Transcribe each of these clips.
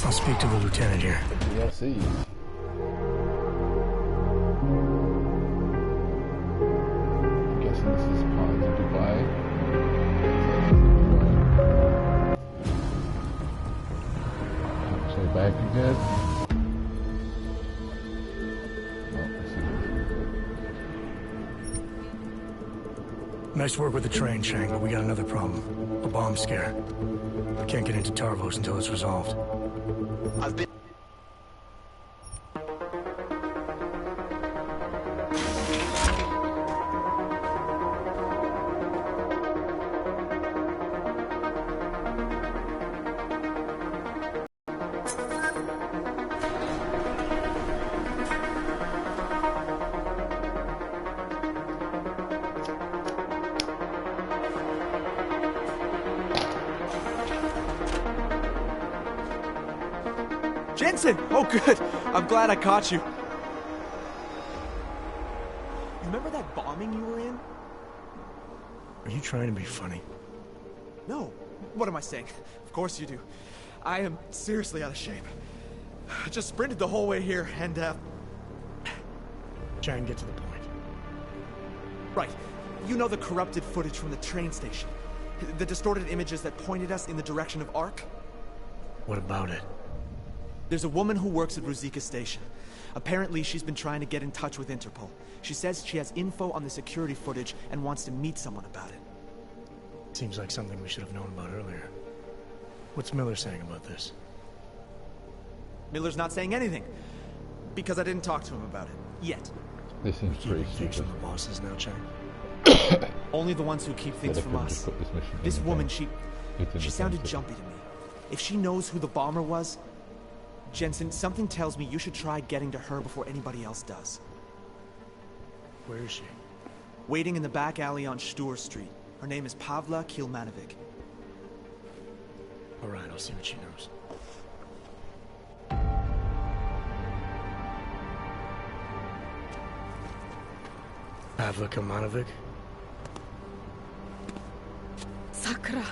I'll speak to the lieutenant here. DLCs. I'm guessing this is part of the Dubai. So back again. Nice work with the train, Chang, but we got another problem. A bomb scare. I can't get into Tarvos until it's resolved. I've been... Jensen! Oh, good. I'm glad I caught you. Remember that bombing you were in? Are you trying to be funny? No. What am I saying? Of course you do. I am seriously out of shape. I just sprinted the whole way here, and, Chang, get to the point. Right. You know the corrupted footage from the train station? The distorted images that pointed us in the direction of Ark? What about it? There's a woman who works at Ruzicka Station. Apparently, she's been trying to get in touch with Interpol. She says she has info on the security footage and wants to meet someone about it. Seems like something we should have known about earlier. What's Miller saying about this? Miller's not saying anything. Because I didn't talk to him about it. Yet. This seems pretty Things stupid. from the bosses now, Chang. Only the ones who keep things from us. This woman, she sounded jumpy to me. If she knows who the bomber was... Jensen, something tells me you should try getting to her before anybody else does. Where is she? Waiting in the back alley on Stur Street. Her name is Pavla Kilmanovic. All right, I'll see what she knows. Pavla Kilmanovic? Sakra,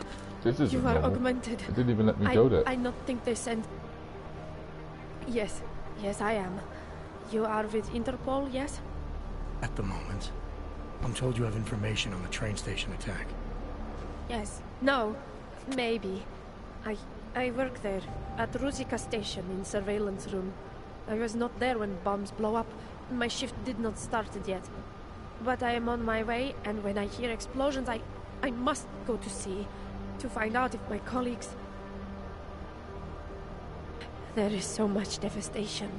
This is you are normal. augmented. It didn't even let me go there. I not think they sent... Yes, I am. You are with Interpol, yes? At the moment. I'm told you have information on the train station attack. Yes. No. Maybe. I work there, at Ruzicka Station in surveillance room. I was not there when bombs blow up. My shift did not start yet. But I am on my way, and when I hear explosions, I must go to see, to find out if my colleagues... There is so much devastation.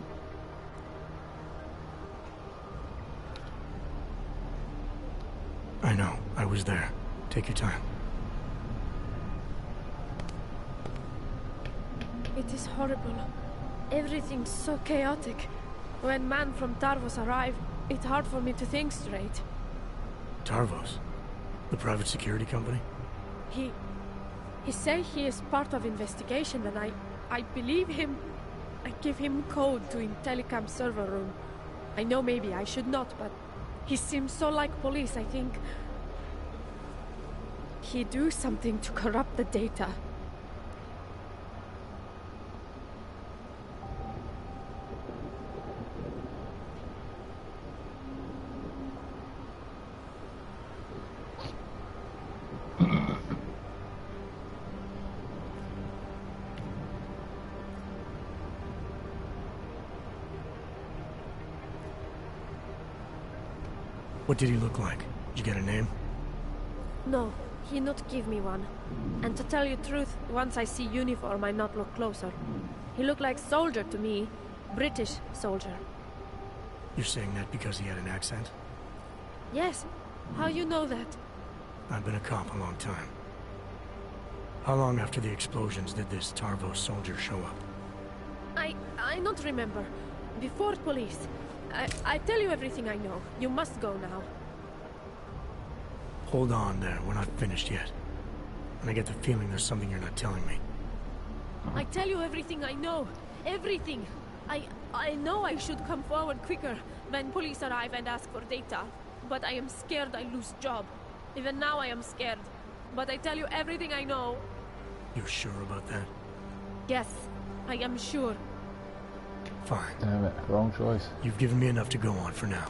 I know. I was there. Take your time. It is horrible. Everything's so chaotic. When man from Tarvos arrived, it's hard for me to think straight. Tarvos? The private security company? He say he is part of investigation, and I believe him. I give him code to in telecom server room. I know maybe I should not, but he seems so like police, I think. He do something to corrupt the data. What did he look like? Did you get a name? No, he not give me one. And to tell you truth, once I see uniform, I not look closer. He look like soldier to me. British soldier. You're saying that because he had an accent? Yes. How you know that? I've been a cop a long time. How long after the explosions did this Tarvos soldier show up? I not remember. Before police. I tell you everything I know. You must go now. Hold on there, we're not finished yet. And I get the feeling there's something you're not telling me. I tell you everything I know. Everything. I know I should come forward quicker when police arrive and ask for data. But I am scared I lose job. Even now I am scared. But I tell you everything I know. You're sure about that? Yes. I am sure. Fine. Damn it, wrong choice. You've given me enough to go on for now.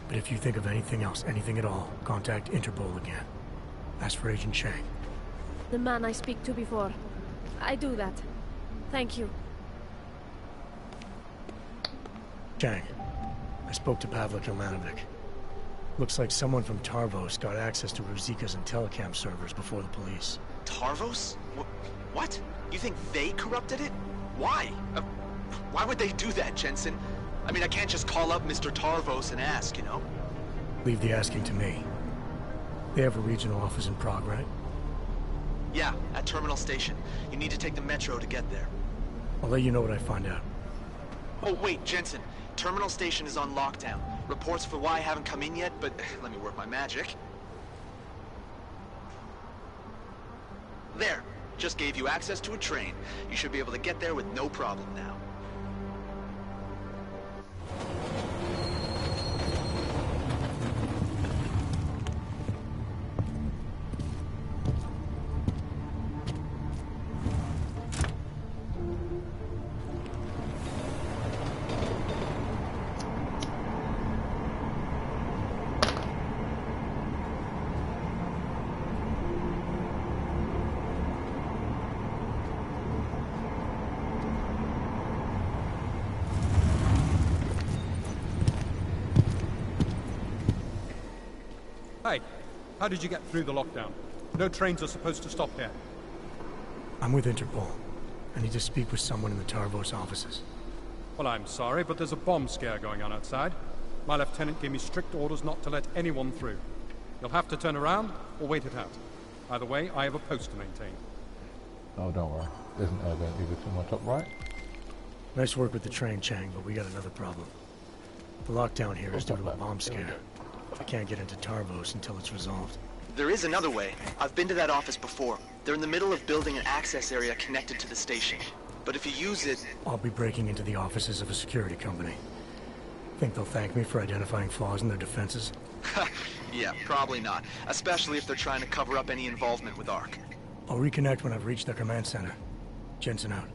But if you think of anything else, anything at all, contact Interpol again. Ask for Agent Chang. The man I speak to before. I do that. Thank you. Chang, I spoke to Pavlik Ilmanovic. Looks like someone from Tarvos got access to Ruzika's and Telecam servers before the police. Tarvos? What? You think they corrupted it? Why? Why would they do that, Jensen? I mean, I can't just call up Mr. Tarvos and ask, you know? Leave the asking to me. They have a regional office in Prague, right? Yeah, at Terminal Station. You need to take the metro to get there. I'll let you know what I find out. Oh, wait, Jensen. Terminal Station is on lockdown. Reports for why haven't come in yet, but let me work my magic. There. Just gave you access to a train. You should be able to get there with no problem now. Hey, how did you get through the lockdown? No trains are supposed to stop here. I'm with Interpol. I need to speak with someone in the Tarvos offices. Well, I'm sorry, but there's a bomb scare going on outside. My lieutenant gave me strict orders not to let anyone through. You'll have to turn around or wait it out. Either way, I have a post to maintain. Oh, don't worry. Isn't there going to be too much up right? Nice work with the train, Chang, but we got another problem. The lockdown here is due to a bomb scare. I can't get into Tarvos until it's resolved. There is another way. I've been to that office before. They're in the middle of building an access area connected to the station. But if you use it... I'll be breaking into the offices of a security company. Think they'll thank me for identifying flaws in their defenses? Yeah, probably not. Especially if they're trying to cover up any involvement with ARC. I'll reconnect when I've reached their command center. Jensen out.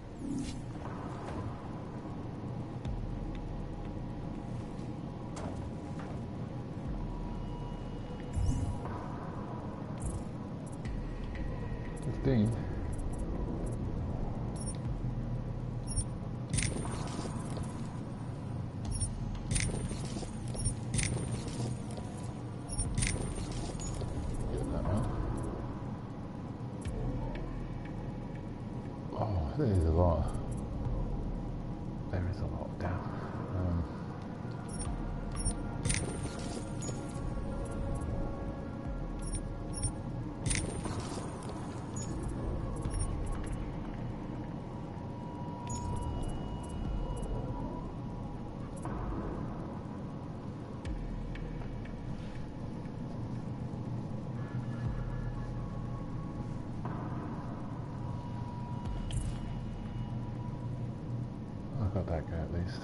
Dean. Get that one. Oh, there is a lot. There is a lot down. I got that guy at least.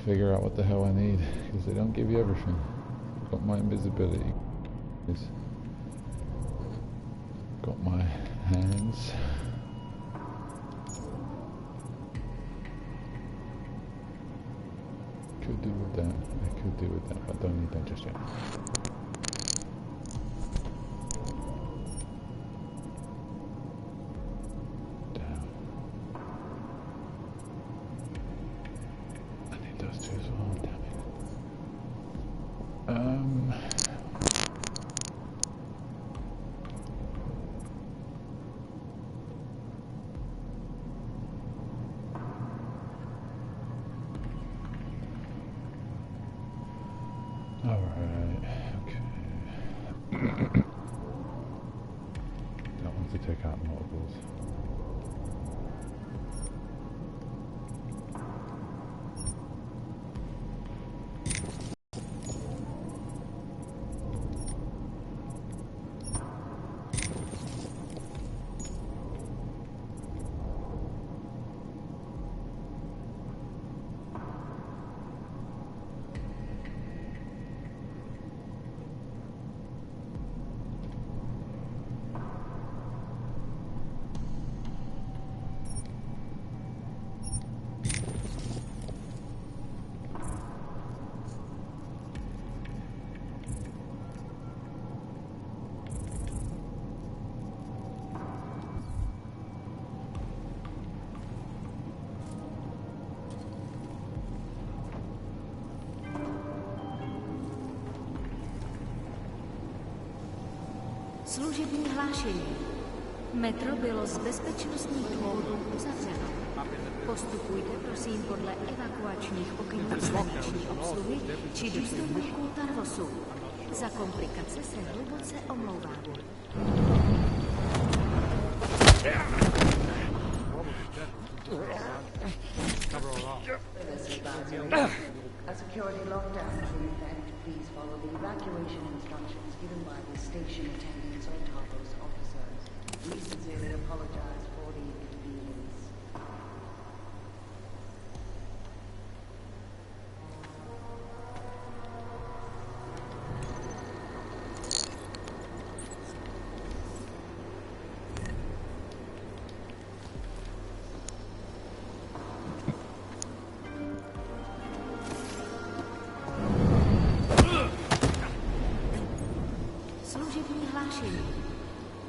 figure out what the hell I need, because they don't give you everything. Got my invisibility. Got my hands. Could do with that. I could do with that, but don't need that just yet. Down. I need those two as well. Damn it. Alright, okay. That one's to take out multiples. Služební hlášení. Metro bylo z bezpečnostních důvodů uzavřeno. Postupujte prosím podle evakuačních pokynů staniční obsluhy či důstojníků Tarvosu. Za komplikace se hluboce omlouvám. A security lockdown is in effect. Please follow the evacuation instructions given by the station attendants or Tarvos officers. We sincerely apologize for the inconvenience.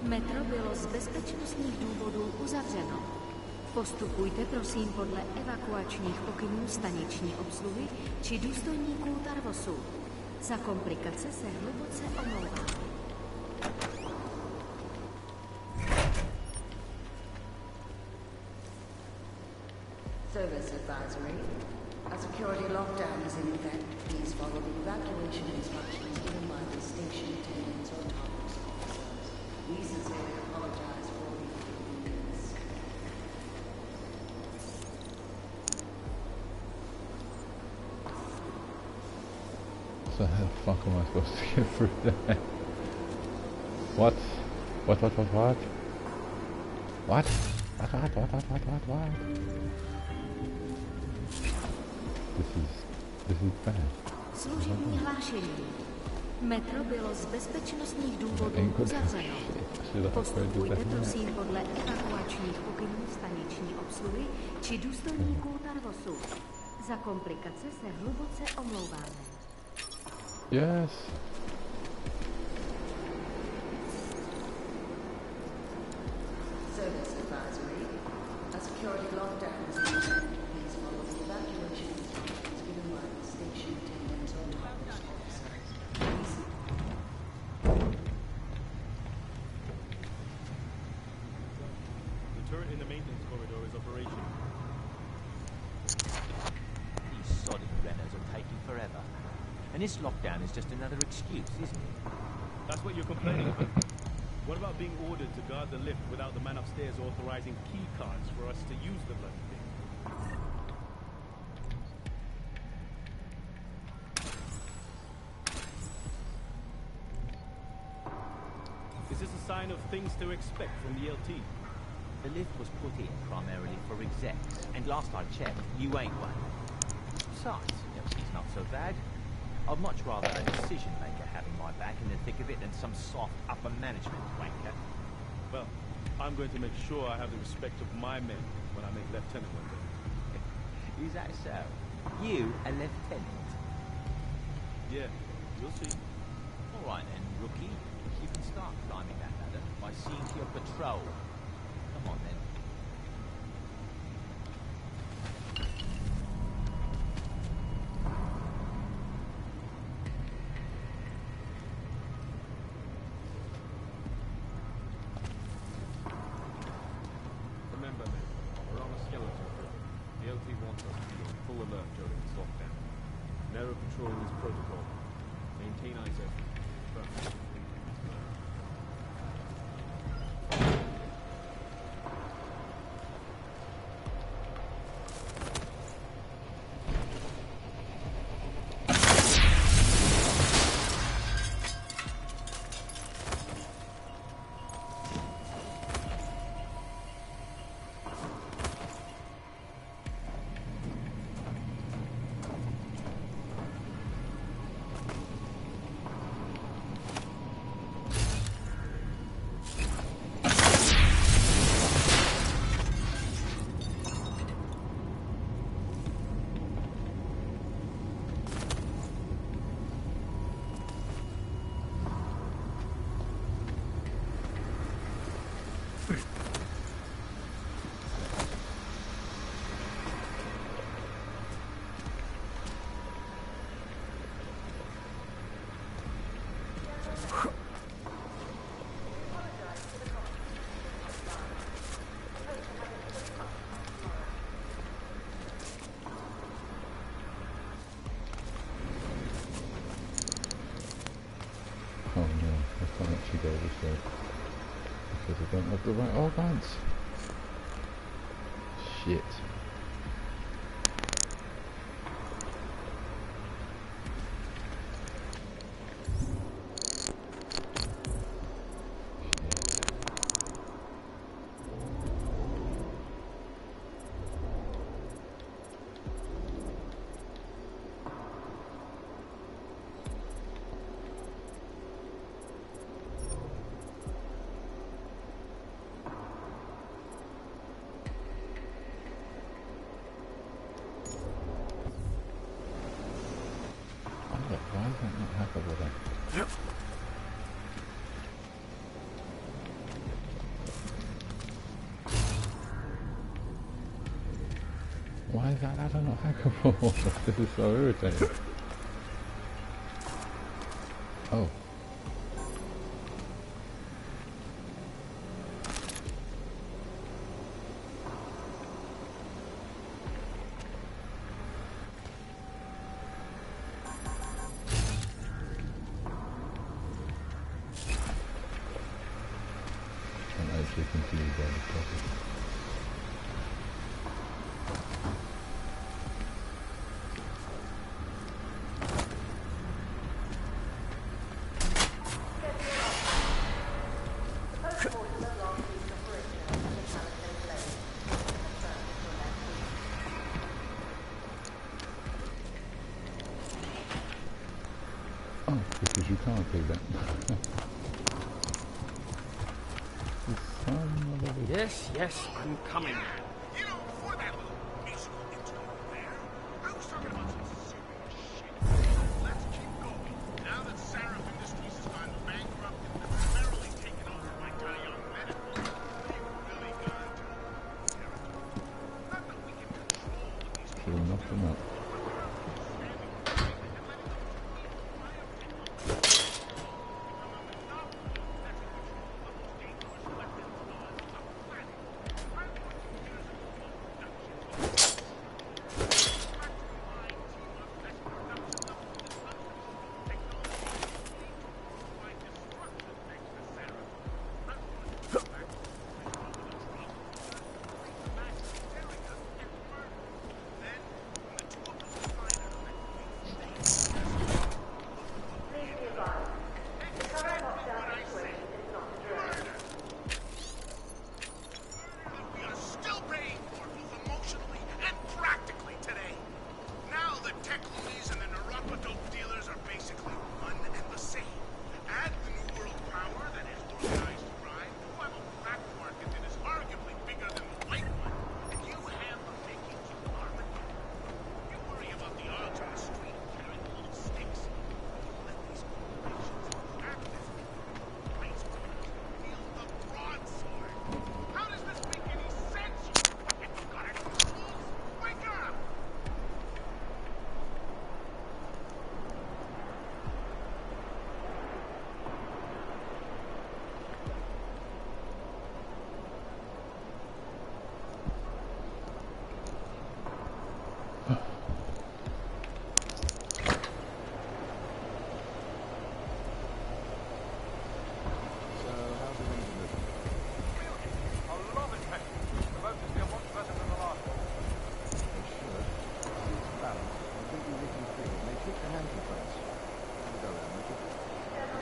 Metro bylo z bezpečnostních důvodů uzavřeno. Postupujte prosím podle evakuačních pokynů staniční obsluhy či důstojníků Tarvosu. Za komplikace se hluboce omlouvám. Service advisory. A security lockdown is in effect. Please follow the evacuation instructions given by the station attendants or Tarvos officers. We sincerely apologize for the inconvenience. So how the fuck am I supposed to get through that? What? What? What? This is bad. Služební hlášení. Metro bylo z bezpečnostních důvodů uzavřeno. Postupujte prosím podle evakuačních pokynů staniční obsluhy či důstojníků Tarvosu. Za komplikace se hluboce omlouváme. Yes. Service advisory. A security lockdown is in effect. Please follow the evacuation instructions given by the station attendants or Tarvos officers. The turret in the maintenance corridor is operational. These sodden Renners are taking forever. And this lockdown is just another excuse, isn't it? That's what you're complaining about. What about being ordered to guard the lift without the man upstairs authorizing key cards for us to use the bloody thing? Is this a sign of things to expect from the LT? The lift was put in primarily for execs, and last I checked, you ain't one. So Besides, she's not so bad. I'd much rather a decision maker having my back in the thick of it than some soft upper management wanker. Well, I'm going to make sure I have the respect of my men when I make lieutenant one day. Is that so? You a lieutenant? Yeah, you'll see. All right then, rookie. You can start climbing that ladder by seeing to your patrol. Come on then. Remember, men, we're on a skeleton crew. The LT wants us to be on full alert during this lockdown. Narrow patrol is protocol. Maintain eyes open. First. Oh no, I can't actually go this way because I don't have the right organs. Shit. Why is that not hackable then? Yep. Why is that ladder not hackable? This is so irritating. Oh. I'm actually confused by this topic. Oh, because you can't do that. Yes, yes, I'm coming. You know, before that little musical interlude there, I was talking about some serious shit. Let's keep going. Now that Sarah Industries has gone bankrupt and primarily taken over by Taeyong Medical, they've really gone to territory. Not that we can control what these Should have knocked them up.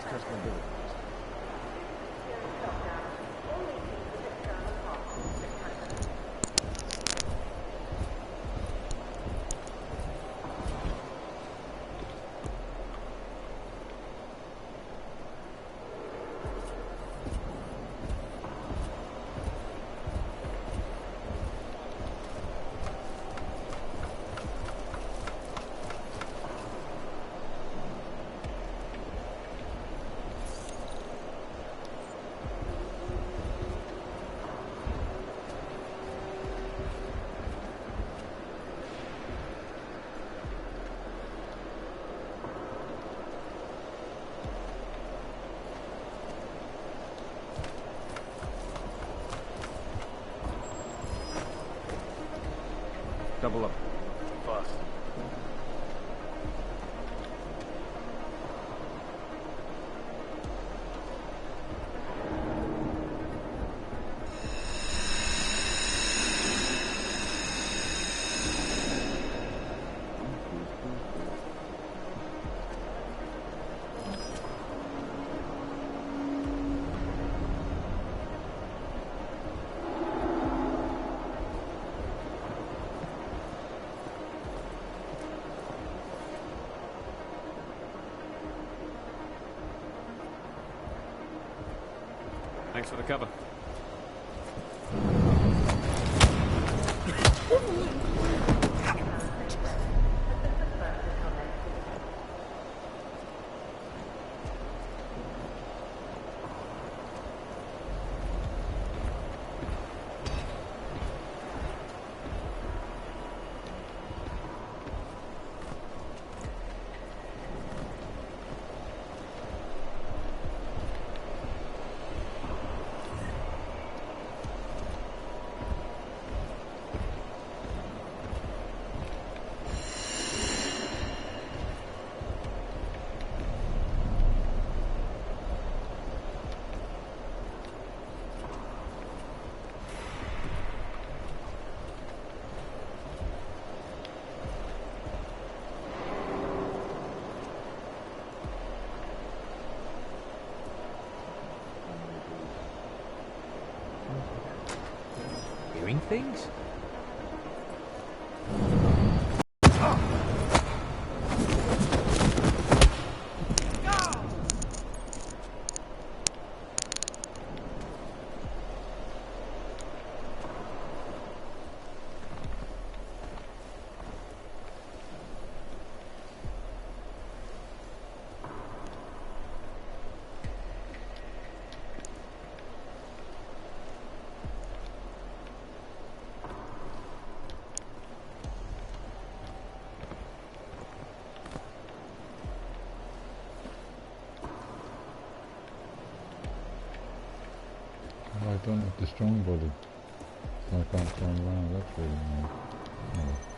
custom build. Double up. Fast. Thanks for the cover. Hearing things? I don't have the strong body, so I can't turn around. That's really annoying. Oh.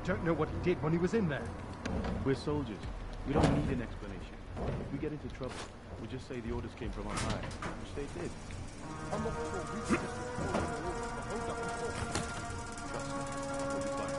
don't know what he did when he was in there. We're soldiers. We don't need an explanation. If we get into trouble, we'll just say the orders came from on high, which they did. I'm not sure we can just hold up and talk. Trust me, we'll be fine.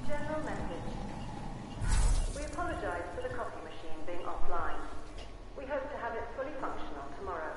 General message. We apologize for the coffee machine being offline. We hope to have it fully functional tomorrow.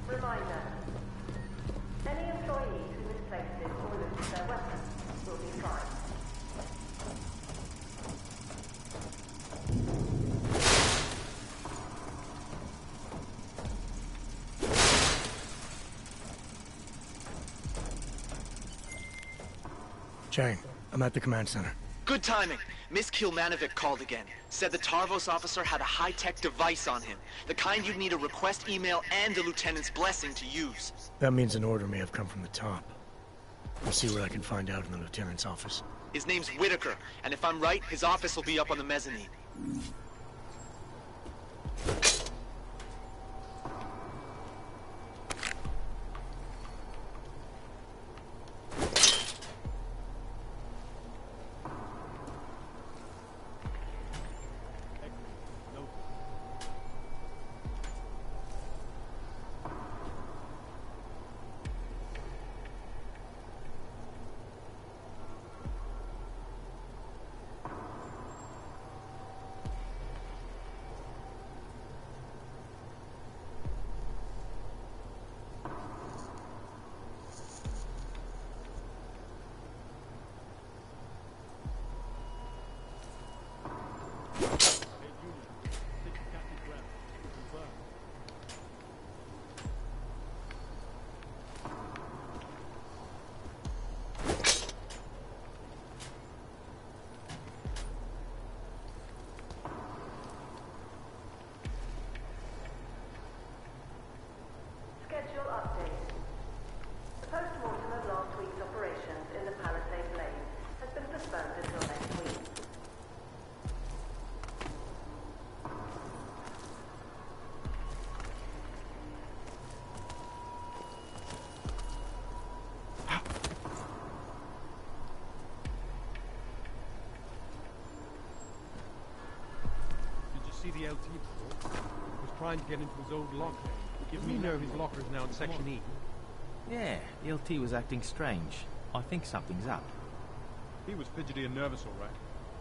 Reminder. Any employee who misplaces or loses their weapon will be fined. Chang, I'm at the command center. Good timing. Miss Kilmanovic called again. Said the Tarvos officer had a high-tech device on him. The kind you'd need a request email and a lieutenant's blessing to use. That means an order may have come from the top. I'll see what I can find out in the lieutenant's office. His name's Whitaker, and if I'm right, his office will be up on the mezzanine. Schedule update. The post-mortem of last week's operations in the Palisade Blaze has been postponed until next week. Did you see the LT before? He was trying to get into his old locker. Give me know his locker is now in Section E. Yeah, the LT was acting strange. I think something's up. He was fidgety and nervous, all right.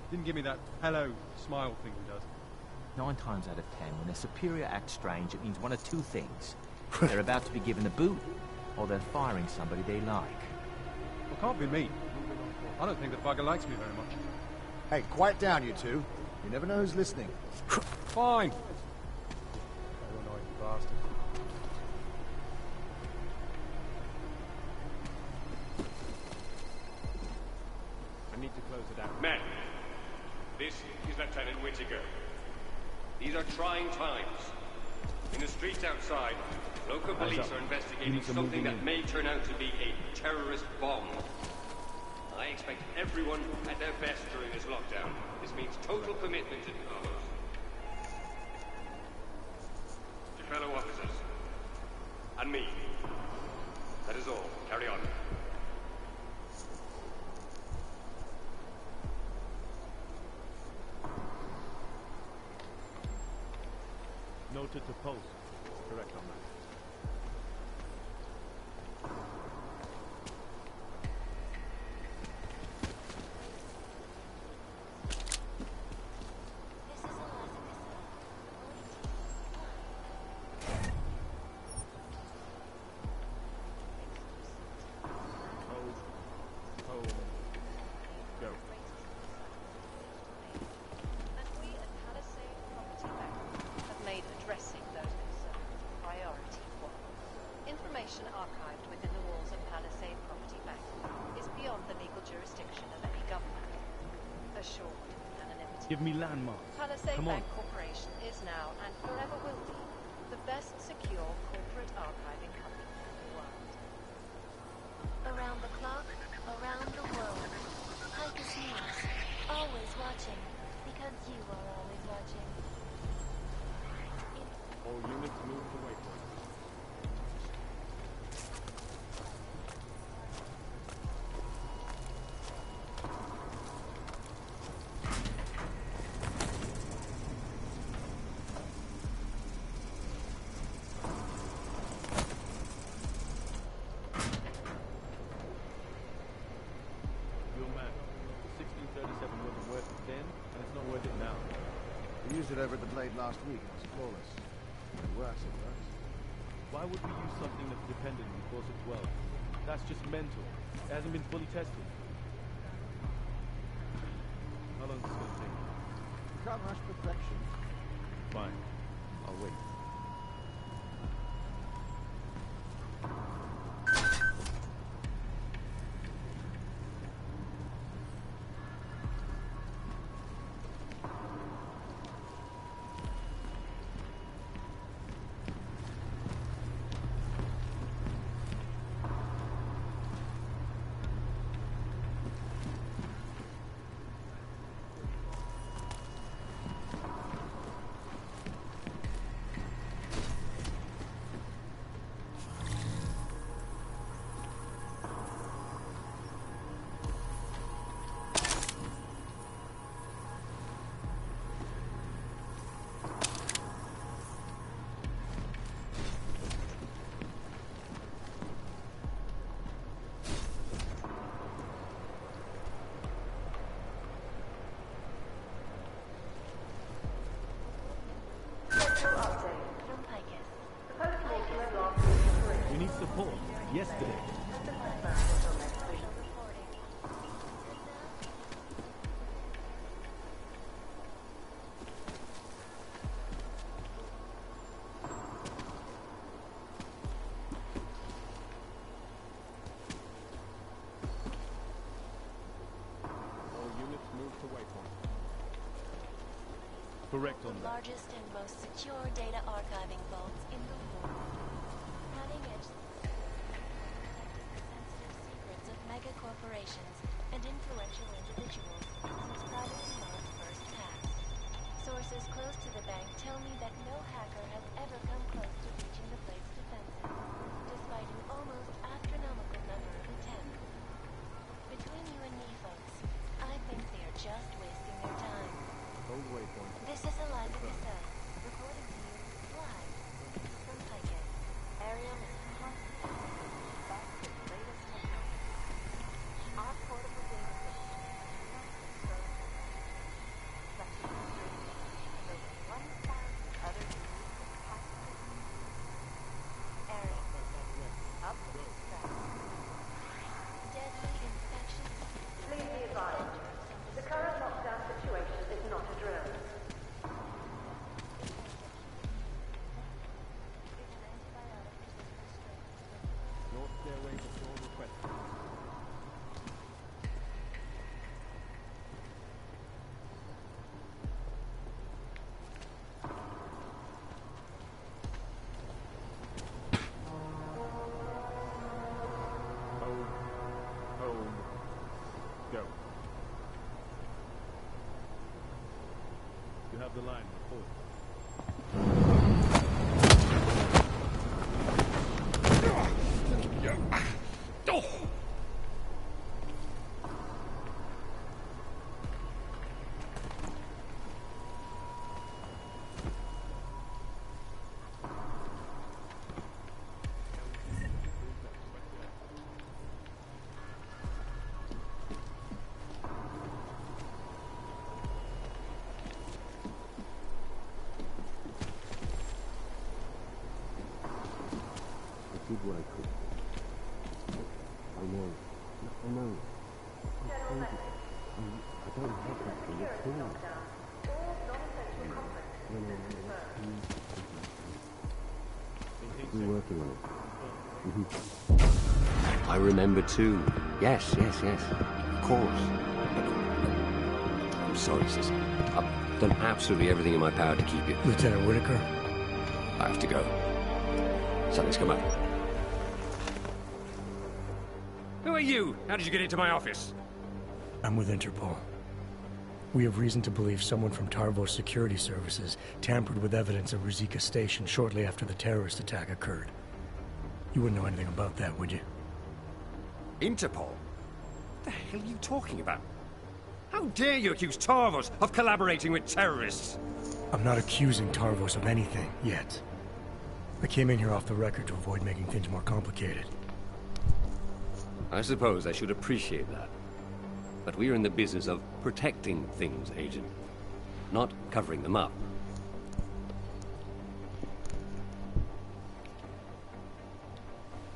Didn't give me that hello smile thing he does. 9 times out of 10, when a superior acts strange, it means one of two things. They're about to be given a boot, or they're firing somebody they like. Well, can't be me. I don't think the bugger likes me very much. Hey, quiet down, you two. You never know who's listening. Fine. Oh, annoying bastard. I need to close it out. Men, this is Lieutenant Whitaker. These are trying times. In the streets outside, local police are investigating something that may turn out to be a terrorist bomb. I expect everyone at their best during this lockdown. This means total commitment to the cause. To fellow officers. And me. That is all. Carry on. Noted to post. Correct on that. Archived within the walls of Palisade Property Bank is beyond the legal jurisdiction of any government. Assured anonymity. Give me landmarks. Palisade Come on. Bank Corporation is now and forever will be the best secure corporate archiving company in the world. Around the clock, around the world. Hikers News. Always watching. Because you are always watching. All units move to waypoint. We used it over at the Blade last week and it was flawless. It works, it works. Why would we use something that's dependent on the course of 12? That's just mental. It hasn't been fully tested. How long is this going to take? You can't rush perfection. Fine. I'll wait. We need support. Yesterday. All units move to waypoint. Correct on The that. largest and most secure data archiving vaults in the world. Cutting edge sensitive secrets of mega corporations and influential individuals since privately marked first hacks. Sources close to the bank tell me that no hacker has ever come close to reaching the Blade's defenses, despite an almost astronomical number of attempts. Between you and me, folks, I think they are just wasting their time. Hold waypoint. This is Eliza Cassell, reporting to you live from Picus. Ariel is constantly back to the latest technology. Our portable data station exposed section 3 and over 1,000 other views of pacifism. Ariel, up to the start. Deadly infectious disease. go. You have the line. Report. Did what I could. I know. I know. I don't have that thing at all. No. We're working on it. I remember too. Yes. Of course. I'm sorry, sis. I've done absolutely everything in my power to keep you. Lieutenant Whitaker? I have to go. Something's come up. Who are you? How did you get into my office? I'm with Interpol. We have reason to believe someone from Tarvos Security Services tampered with evidence at Ruzicka Station shortly after the terrorist attack occurred. You wouldn't know anything about that, would you? Interpol? What the hell are you talking about? How dare you accuse Tarvos of collaborating with terrorists? I'm not accusing Tarvos of anything, yet. I came in here off the record to avoid making things more complicated. I suppose I should appreciate that. But we are in the business of protecting things, Agent. Not covering them up.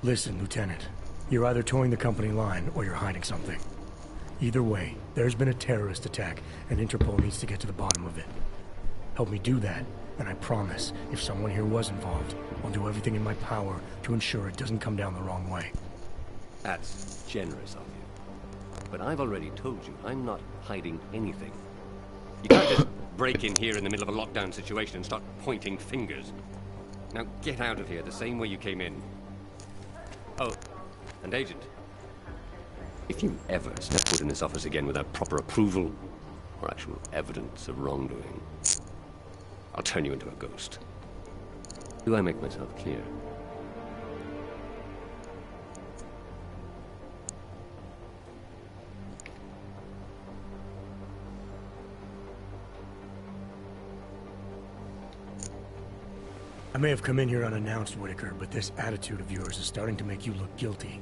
Listen, Lieutenant. You're either towing the company line, or you're hiding something. Either way, there's been a terrorist attack, and Interpol needs to get to the bottom of it. Help me do that, and I promise, if someone here was involved, I'll do everything in my power to ensure it doesn't come down the wrong way. That's generous of you. But I've already told you, I'm not hiding anything. You can't just break in here in the middle of a lockdown situation and start pointing fingers. Now get out of here the same way you came in. Oh, and Agent, if you ever step foot in this office again without proper approval or actual evidence of wrongdoing, I'll turn you into a ghost. Do I make myself clear? I may have come in here unannounced, Whitaker, but this attitude of yours is starting to make you look guilty.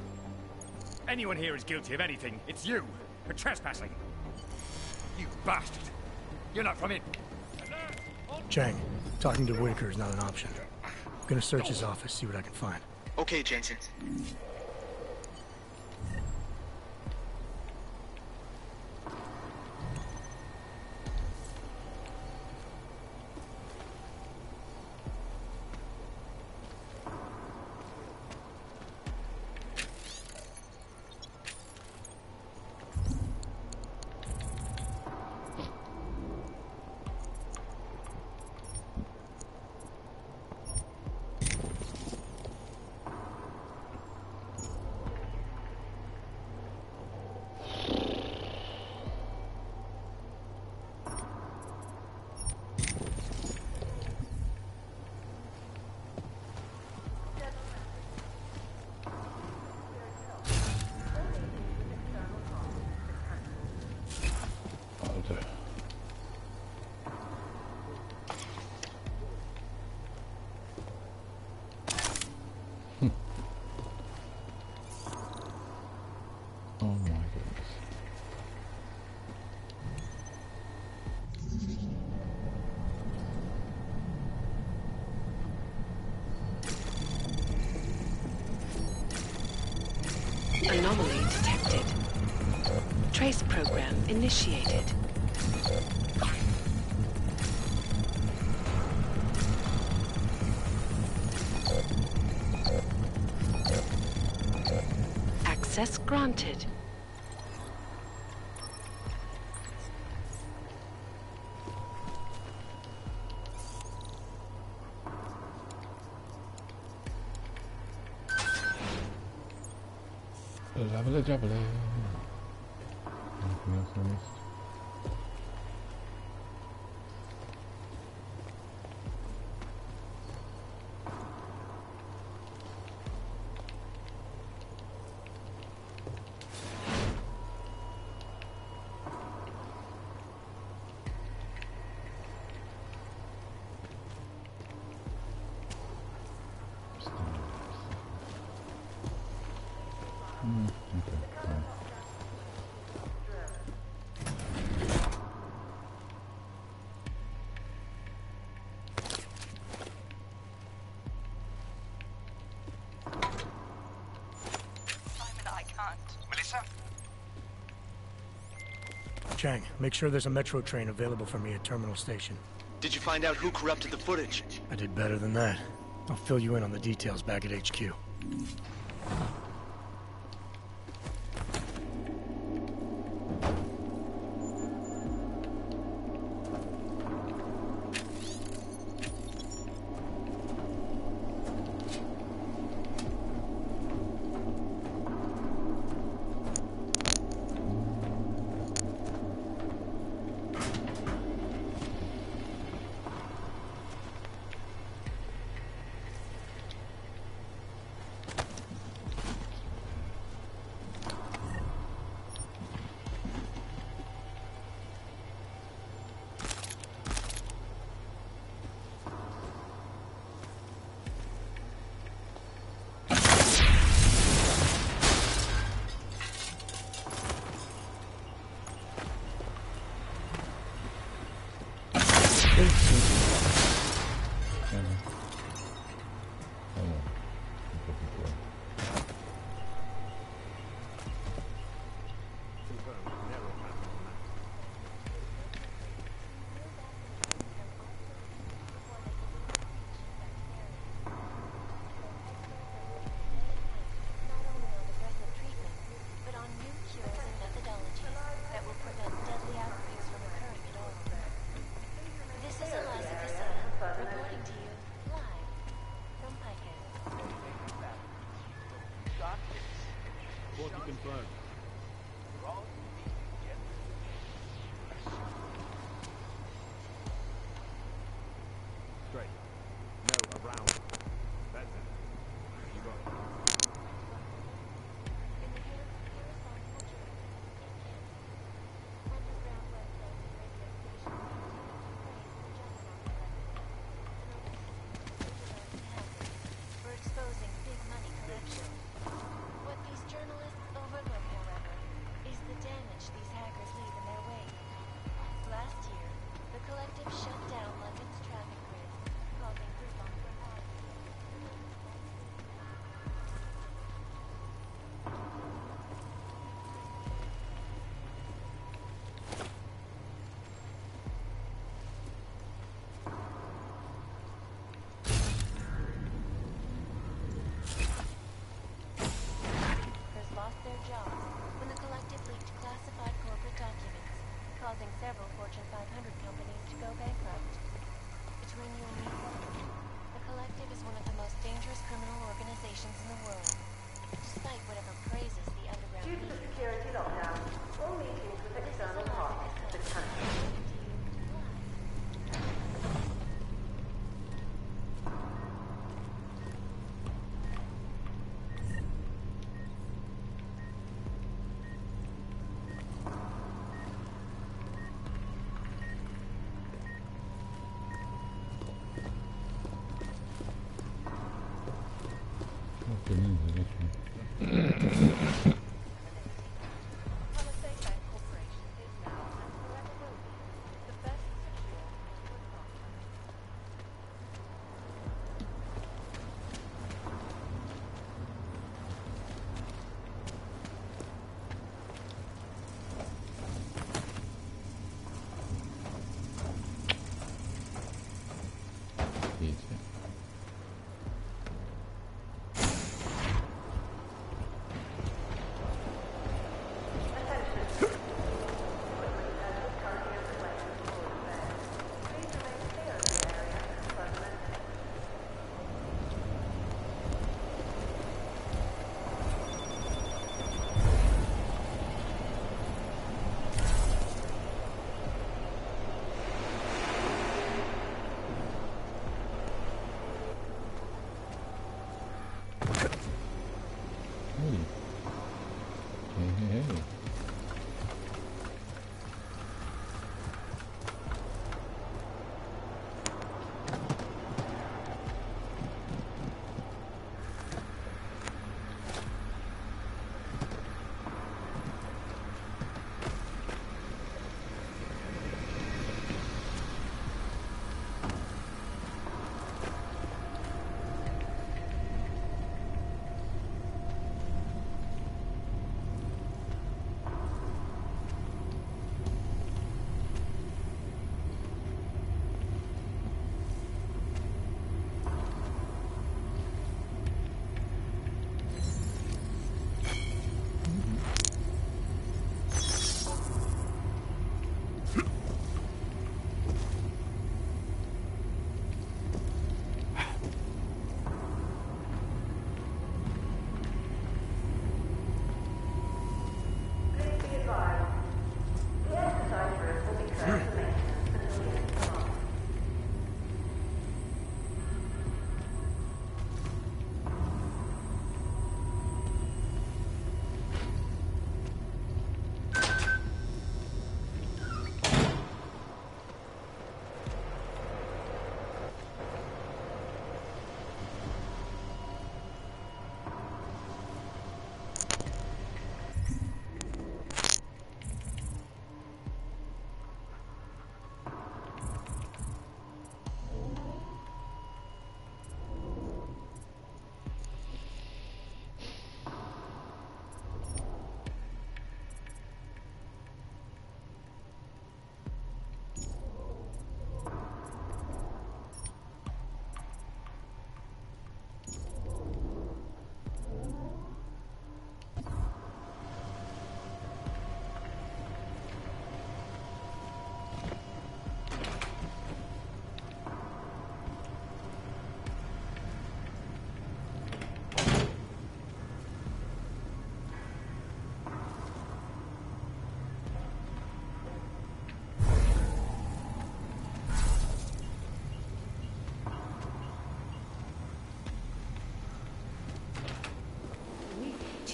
Anyone here is guilty of anything. It's you, for trespassing. You bastard. You're not from in. Chang, talking to Whitaker is not an option. I'm gonna search his office, see what I can find. Okay, Jensen. Oh my goodness. Anomaly detected. Trace program initiated. Access granted. Jubbly. Anything else I missed? Chang, make sure there's a metro train available for me at Terminal Station. Did you find out who corrupted the footage? I did better than that. I'll fill you in on the details back at HQ. Several Fortune 500 companies to go bankrupt. Between you and me, the Collective is one of the most dangerous criminal organizations in the world, despite whatever praises the underground Due to media. security lockdown, all meetings with external parties have been cancelled.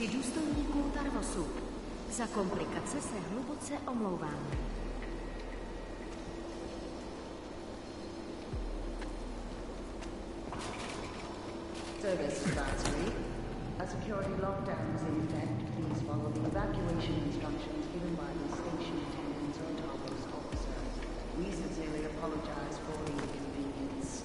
či důstojníků Tarvosu. Za komplikace se hluboce omlouvám. Service advisory. A security lockdown is in effect. Please follow the evacuation instructions given by the station attendants or Tarvos officers. We sincerely apologize for the inconvenience.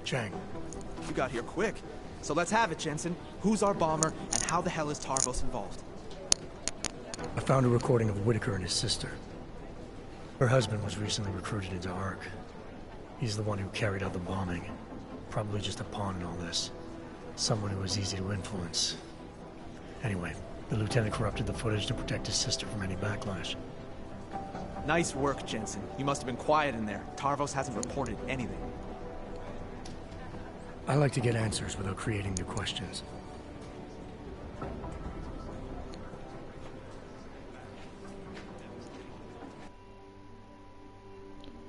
Chang. You got here quick. So let's have it, Jensen. Who's our bomber, and how the hell is Tarvos involved? I found a recording of Whitaker and his sister. Her husband was recently recruited into ARC. He's the one who carried out the bombing. Probably just a pawn in all this. Someone who was easy to influence. Anyway, the lieutenant corrupted the footage to protect his sister from any backlash. Nice work, Jensen. You must have been quiet in there. Tarvos hasn't reported anything. I like to get answers without creating new questions.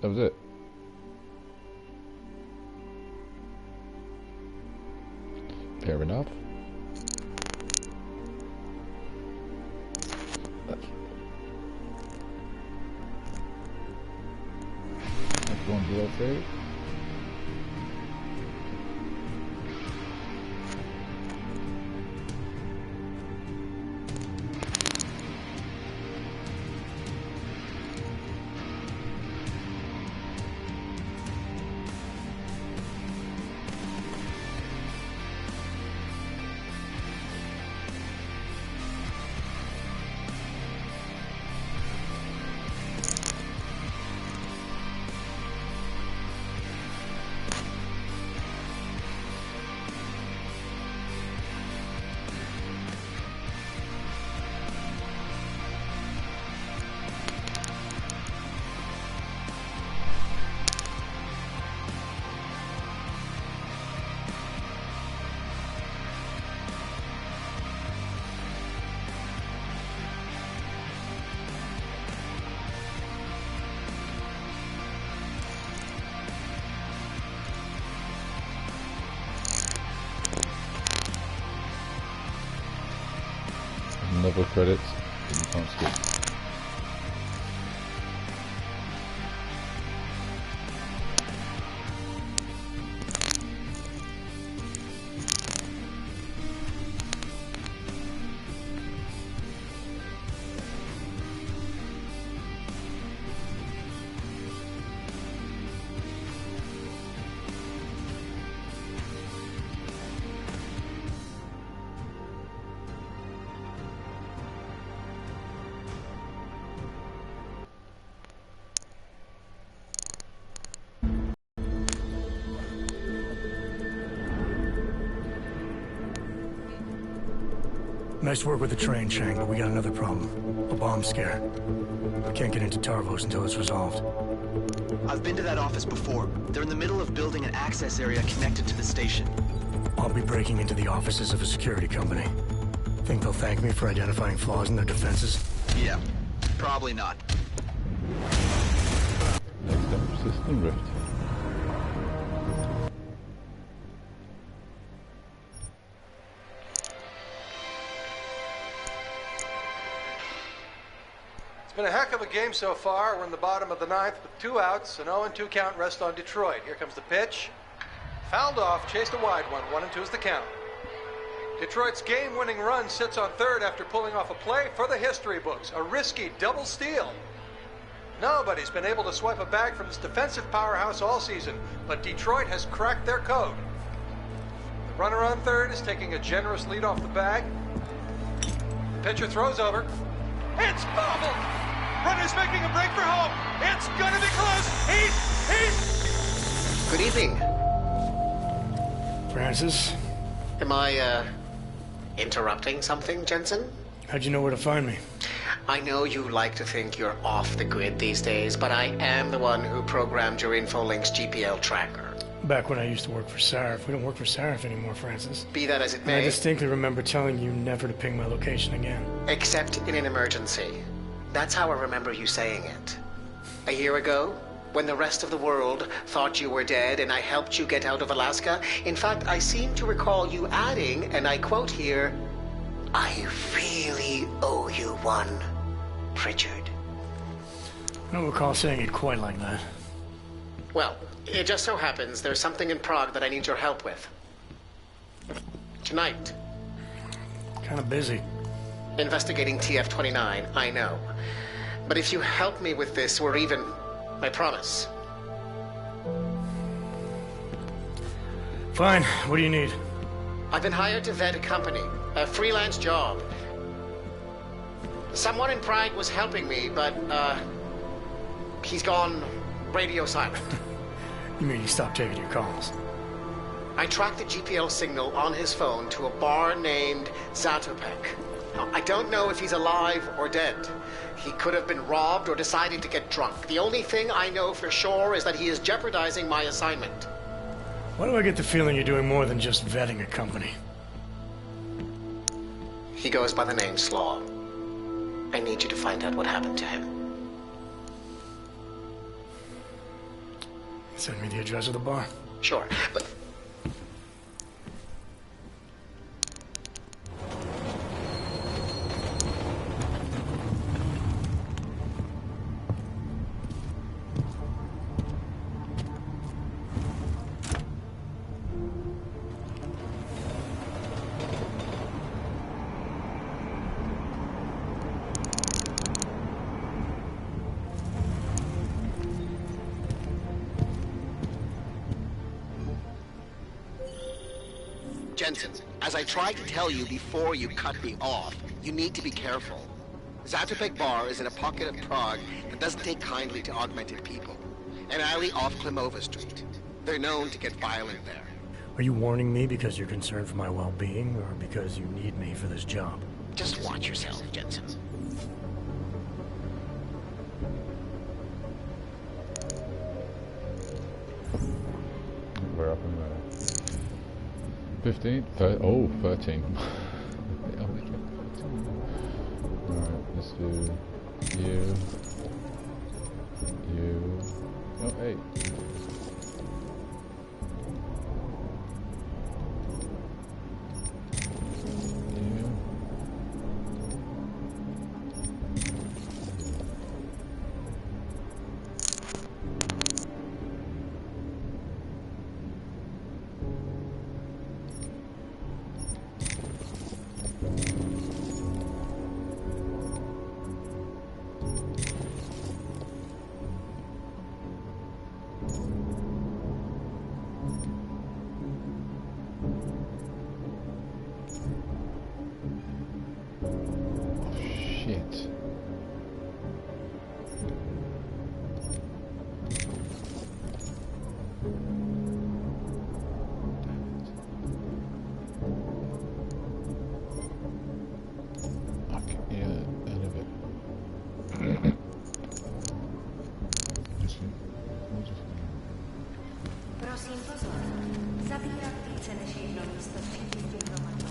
That was it. Fair enough. That's one below save. Level credits, you can't skip. Nice work with the train, Chang, but we got another problem. A bomb scare. I can't get into Tarvos until it's resolved. I've been to that office before. They're in the middle of building an access area connected to the station. I'll be breaking into the offices of a security company. Think they'll thank me for identifying flaws in their defenses? Yeah, probably not. Next up, System Rift. It's been a heck of a game so far. We're in the bottom of the ninth with 2 outs, an 0-2 count rest on Detroit. Here comes the pitch. Fouled off, chased a wide one. 1-2 is the count. Detroit's game-winning run sits on third after pulling off a play for the history books. A risky double steal. Nobody's been able to swipe a bag from this defensive powerhouse all season, but Detroit has cracked their code. The runner on third is taking a generous lead off the bag. The pitcher throws over. It's bobbled! Runner's making a break for home. It's gonna be close. He's... Good evening. Francis? Am I, interrupting something, Jensen? How'd you know where to find me? I know you like to think you're off the grid these days, but I am the one who programmed your Infolink's GPL tracker. Back when I used to work for Sarif. We don't work for Sarif anymore, Francis. Be that as it And may... I distinctly remember telling you never to ping my location again. Except in an emergency. That's how I remember you saying it. A year ago, when the rest of the world thought you were dead and I helped you get out of Alaska, in fact, I seem to recall you adding, and I quote here, "I really owe you one, Pritchard." I don't recall saying it quite like that. Well, it just so happens there's something in Prague that I need your help with. Tonight. Kind of busy. Investigating TF-29, I know. But if you help me with this, we're even. I promise. Fine. What do you need? I've been hired to vet a company. A freelance job. Someone in Prague was helping me, but, he's gone radio silent. You mean he stopped taking your calls? I tracked the GPL signal on his phone to a bar named Zatopek. I don't know if he's alive or dead. He could have been robbed or decided to get drunk. The only thing I know for sure is that he is jeopardizing my assignment. Why do I get the feeling you're doing more than just vetting a company? He goes by the name Slaw. I need you to find out what happened to him. Send me the address of the bar. Sure, but... Jensen, as I tried to tell you before you cut me off, you need to be careful. Zatopek Bar is in a pocket of Prague that doesn't take kindly to augmented people. An alley off Klimova Street. They're known to get violent there. Are you warning me because you're concerned for my well-being, or because you need me for this job? Just watch yourself, Jensen. We're up in there. 15? 13. Alright, let's do you. Oh, hey. Prosím pozor, zabírat více než jedno místo v příštích hromadou.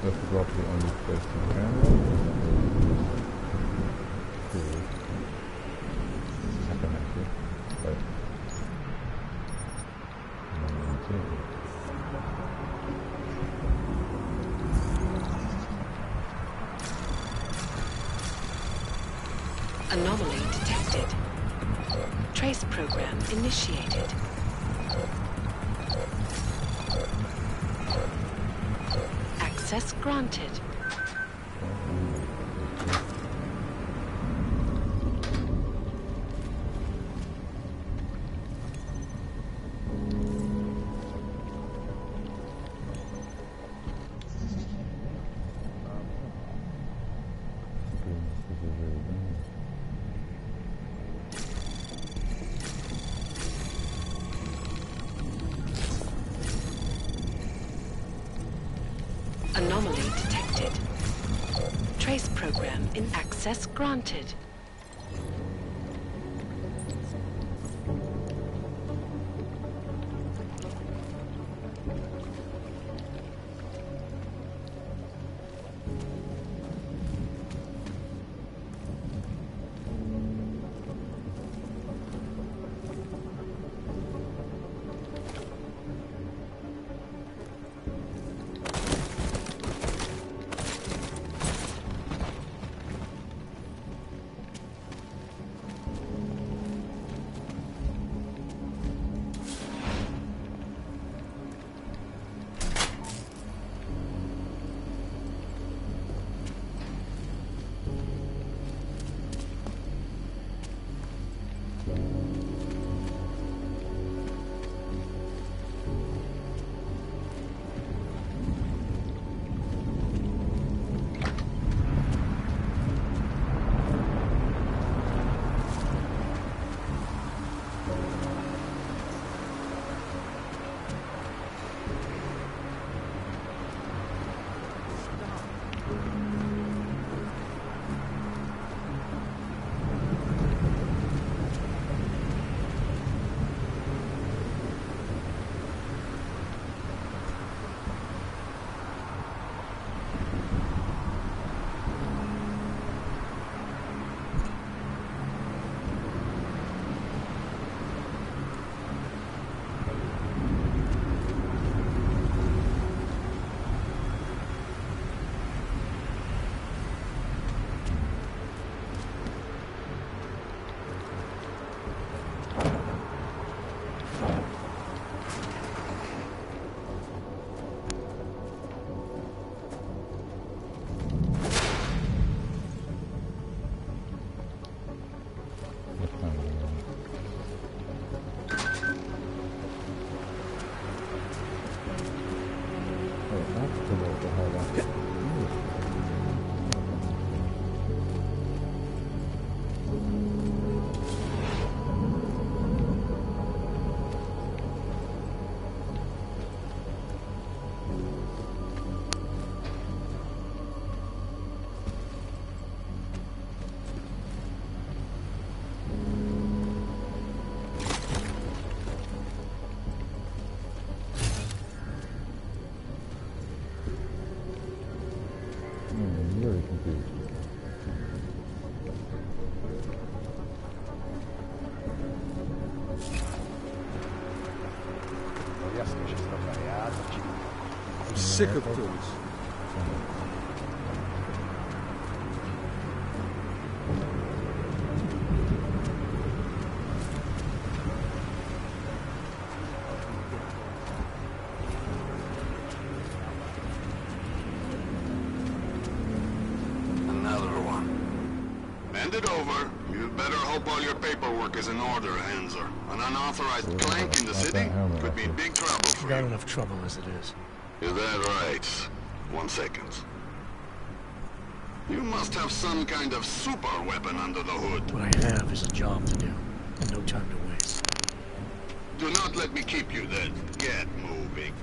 That's probably only facing camera. Cool. Second actually. But Anomaly detected. Trace program initiated. Access granted. Anomaly detected. Trace program in access granted. I'm sick of tools. Another one. Bend it over. You'd better hope all your paperwork is in order, Hanser. An unauthorized clank in the city could be big trouble for you. Got enough trouble as it is. Is that right? 1 second. You must have some kind of super weapon under the hood. What I have is a job to do, and no time to waste. Do not let me keep you then. Get moving.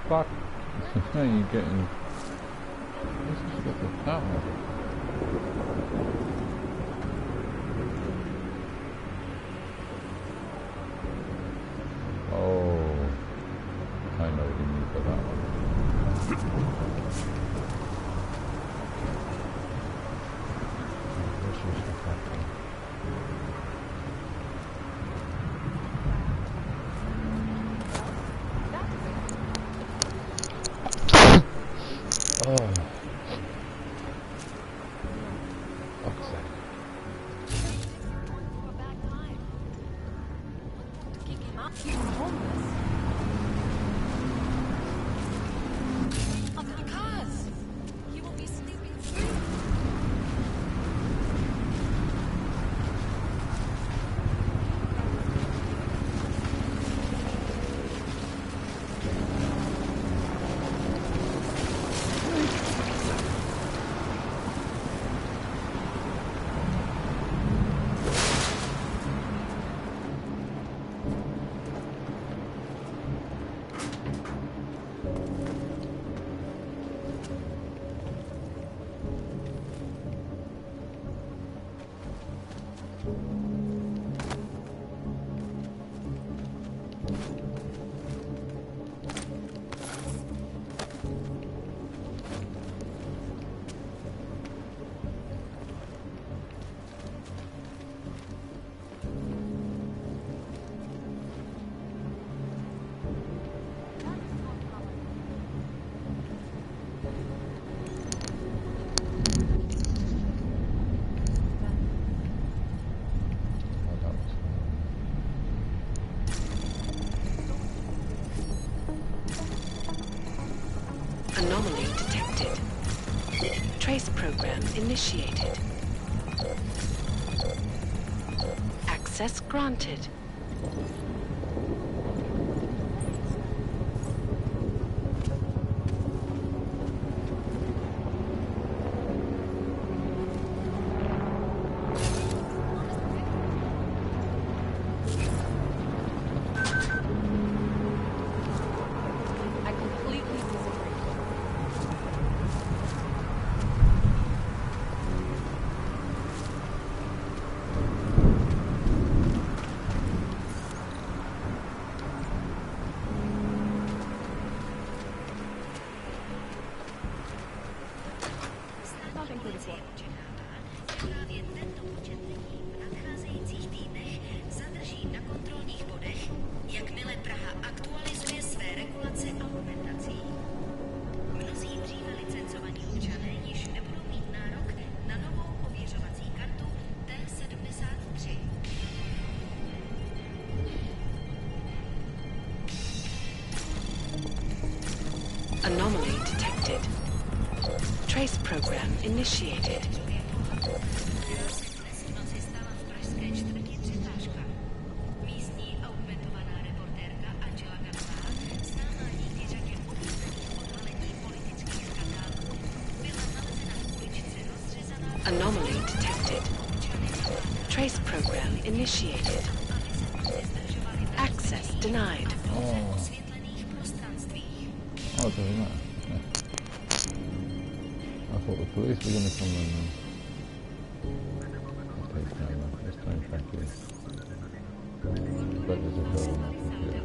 fuck are you getting? Let's just get the power. Oh, I know what you mean for that one. Let's use the factory. Oh. Fuck's sake. Kick him up, keep him homeless. Up in the cars. He will be sleeping through. Trace program initiated. Access granted. Anomaly detected. Trace program initiated. Anomaly detected. Trace program initiated. Access denied. Oh, it doesn't matter. Yeah. I thought the police were going to come and take time. Let's time track here. But there's a hole on my computer.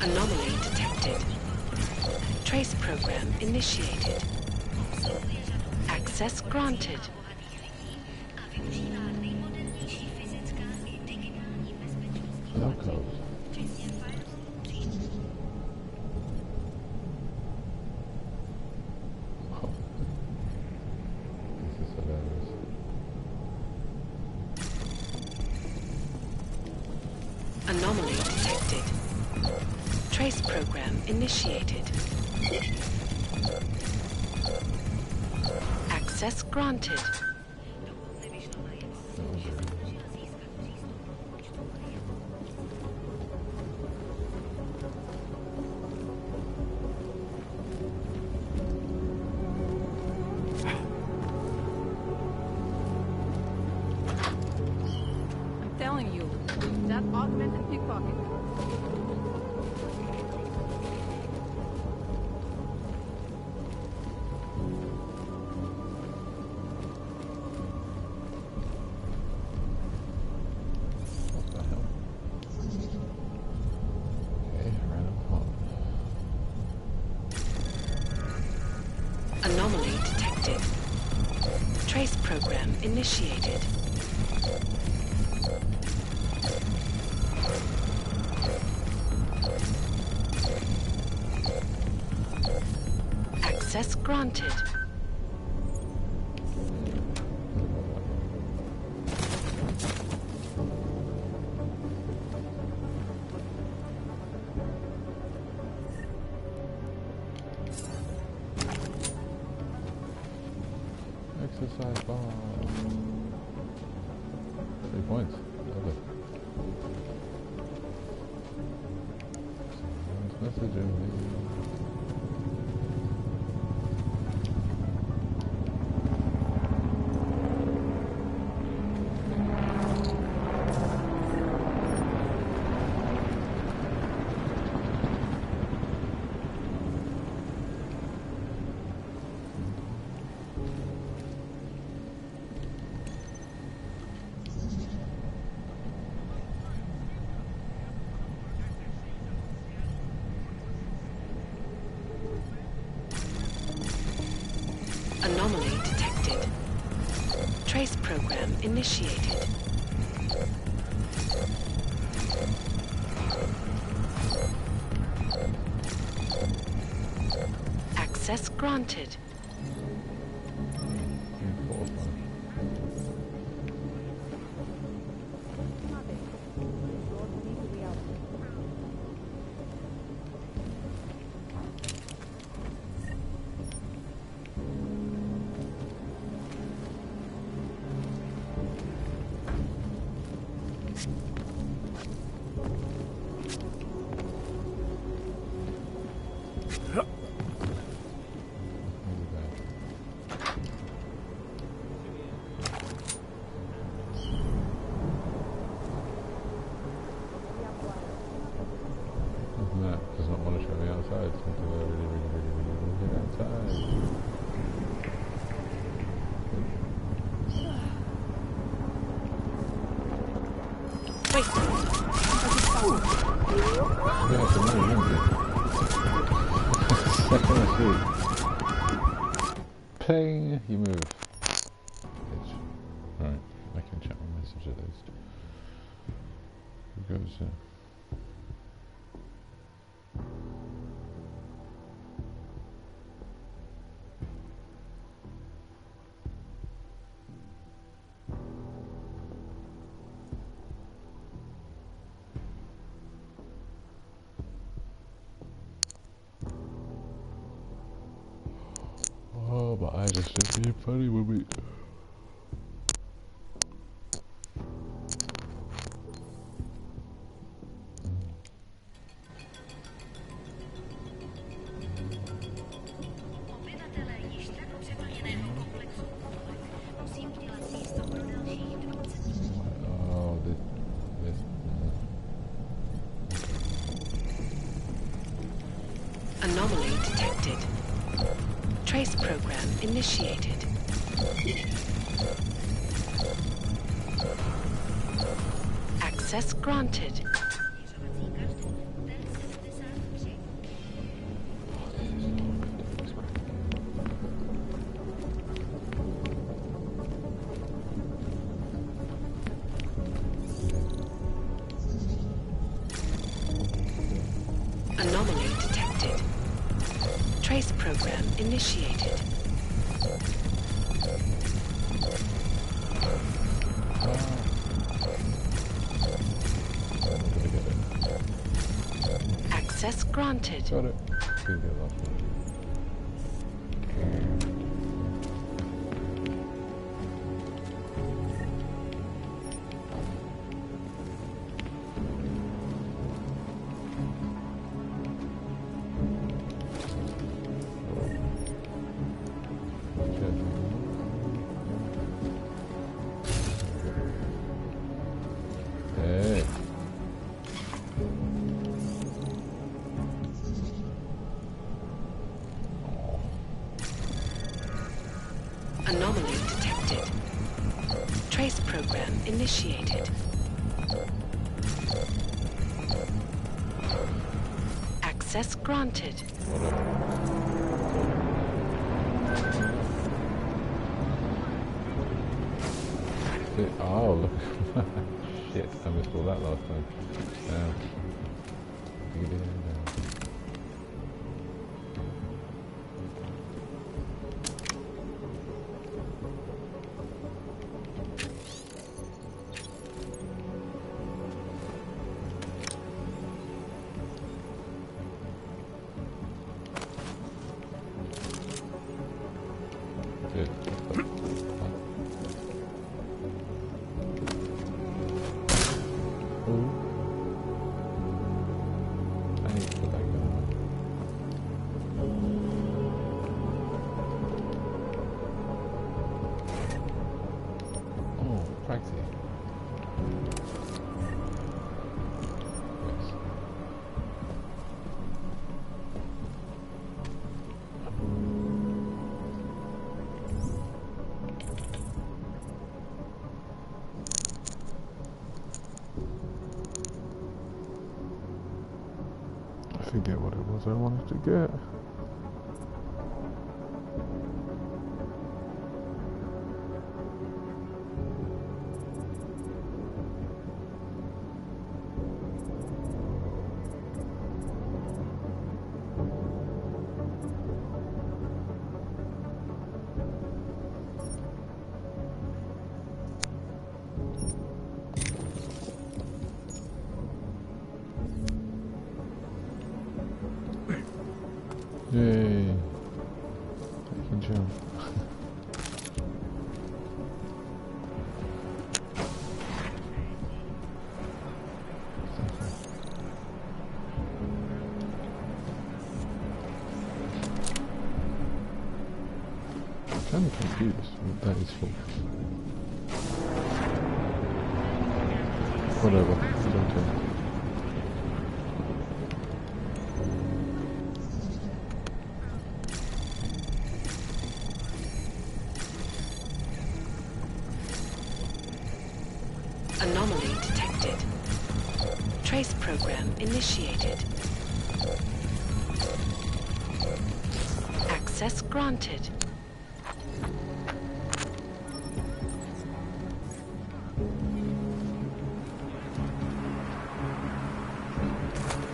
Anomaly detected. Trace program initiated. Access granted. Locals. Oh. This is hilarious. Anomaly detected. Trace program initiated. Access granted. I'm telling you, that augmented pickpocket. Anomaly detected. Trace program initiated. Access granted. Exercise bar. 3 points. Love it. Someone's messaging me. initiated. Access granted. Ping, you move. Bitch. Right, I can check my message at least. Who goes Oh, but I just think being funny when we... Anomaly detected. Trace program initiated. Access granted. Anomaly detected. Trace program initiated. Access granted. Got it. Hey. Anomaly detected. Trace program initiated. Access granted. Oh, look. Shit, I missed all that last time. I forget what it was I wanted to get. Yay! I can jump. I'm kind of confused what that is for. Whatever, don't tell me. Anomaly detected. Trace program initiated. Access granted.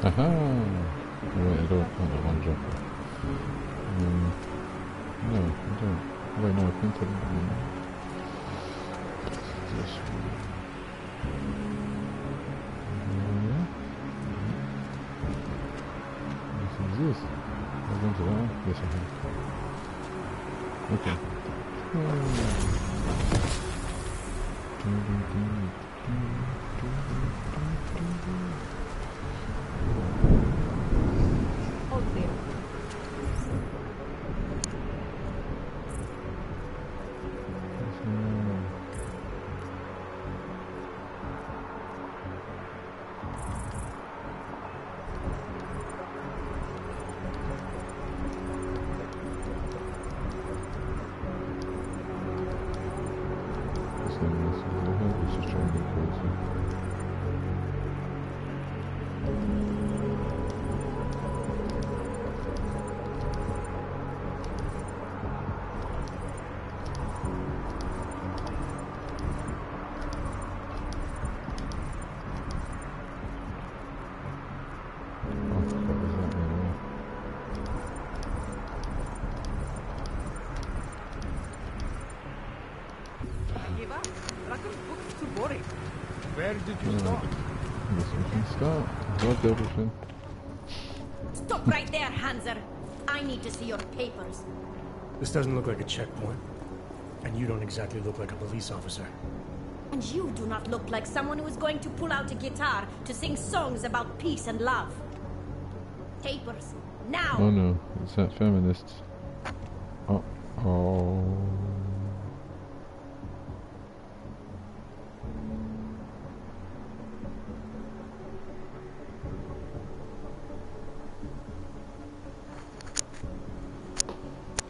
Aha! Wait, I don't want the one jumper. No, I don't. Wait, no, I think I don't. This one. What is this? I've gone to that one? Yes, I have. Hold there. Where did you stop? Yes, we can start. Got everything. Stop right there, Hanser. I need to see your papers. This doesn't look like a checkpoint. And you don't exactly look like a police officer. And you do not look like someone who is going to pull out a guitar to sing songs about peace and love. Papers, now! Oh no, it's that feminist. Uh-oh.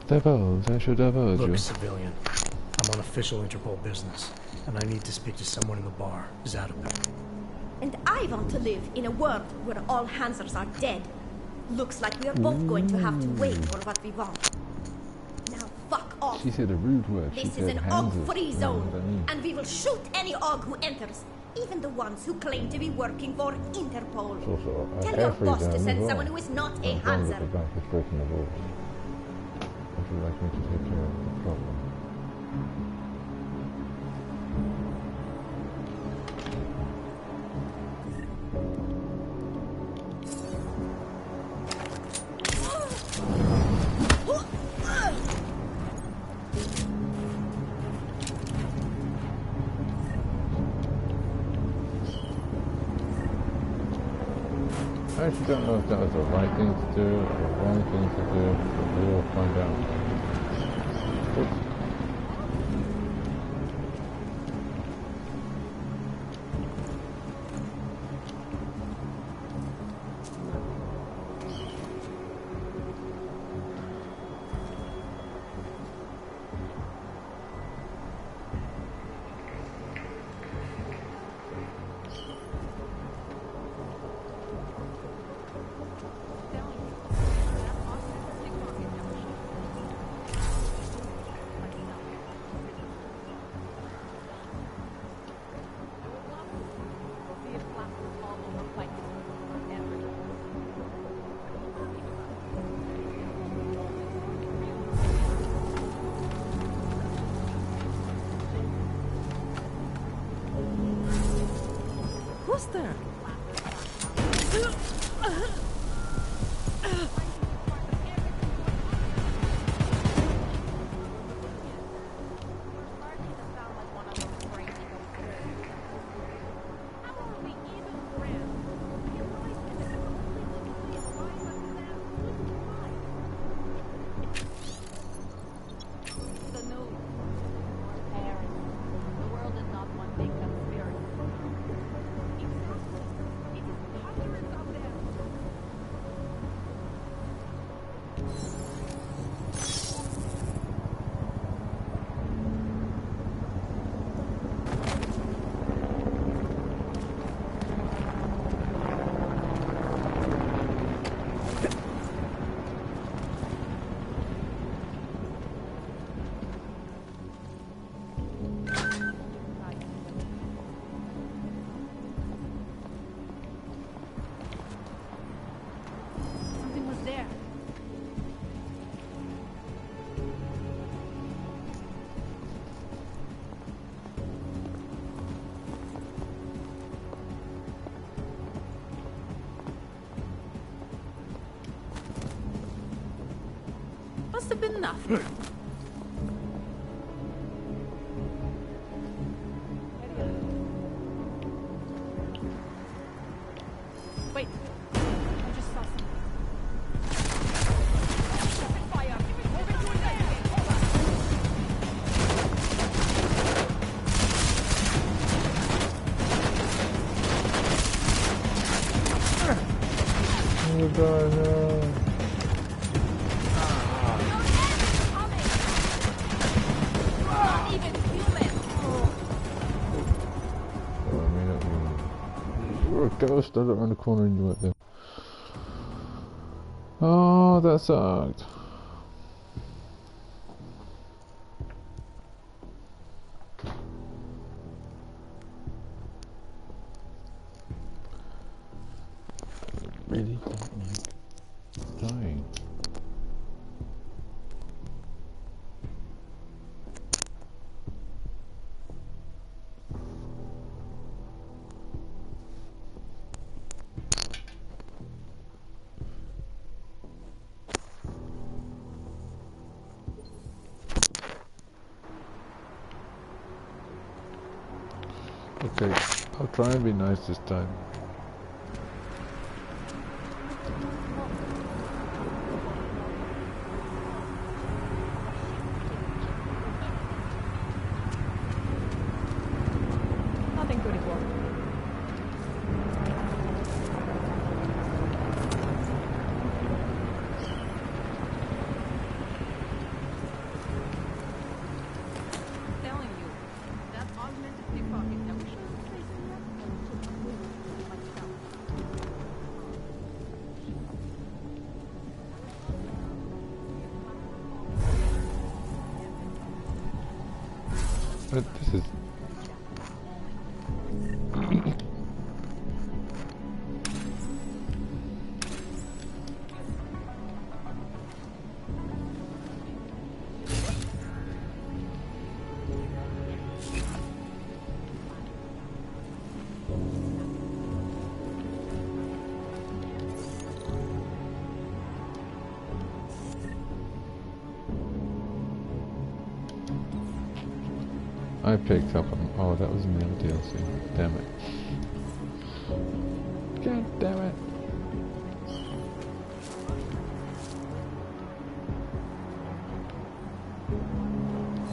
Divulge, I should divulge you. Look, civilian. I'm on official Interpol business, and I need to speak to someone in the bar. Zadabek. And I want to live in a world where all Hansers are dead. Looks like we are both going to have to wait for what we want. Now fuck off. She said a rude word. This is an OG-free zone, and we will shoot any OG who enters, even the ones who claim to be working for Interpol. Tell your boss to send someone who is not a Hanser. Would you like me to take care of the problem? I actually don't know if that was the right thing to do or the wrong thing to do, but we will find out. Oops. Who's there? must have been enough. Wait. I just saw something. Open fire. Move into an area. Oh god, no. Ghost stood around the corner and you went there. Oh, that sucked. Really don't like dying. Okay, I'll try and be nice this time. Nothing to report. Telling you, that augmented pickpocket that we should have placed in there, I took a move myself. But this is... I picked up on... Oh, that was in the other DLC. Damn it. God damn it.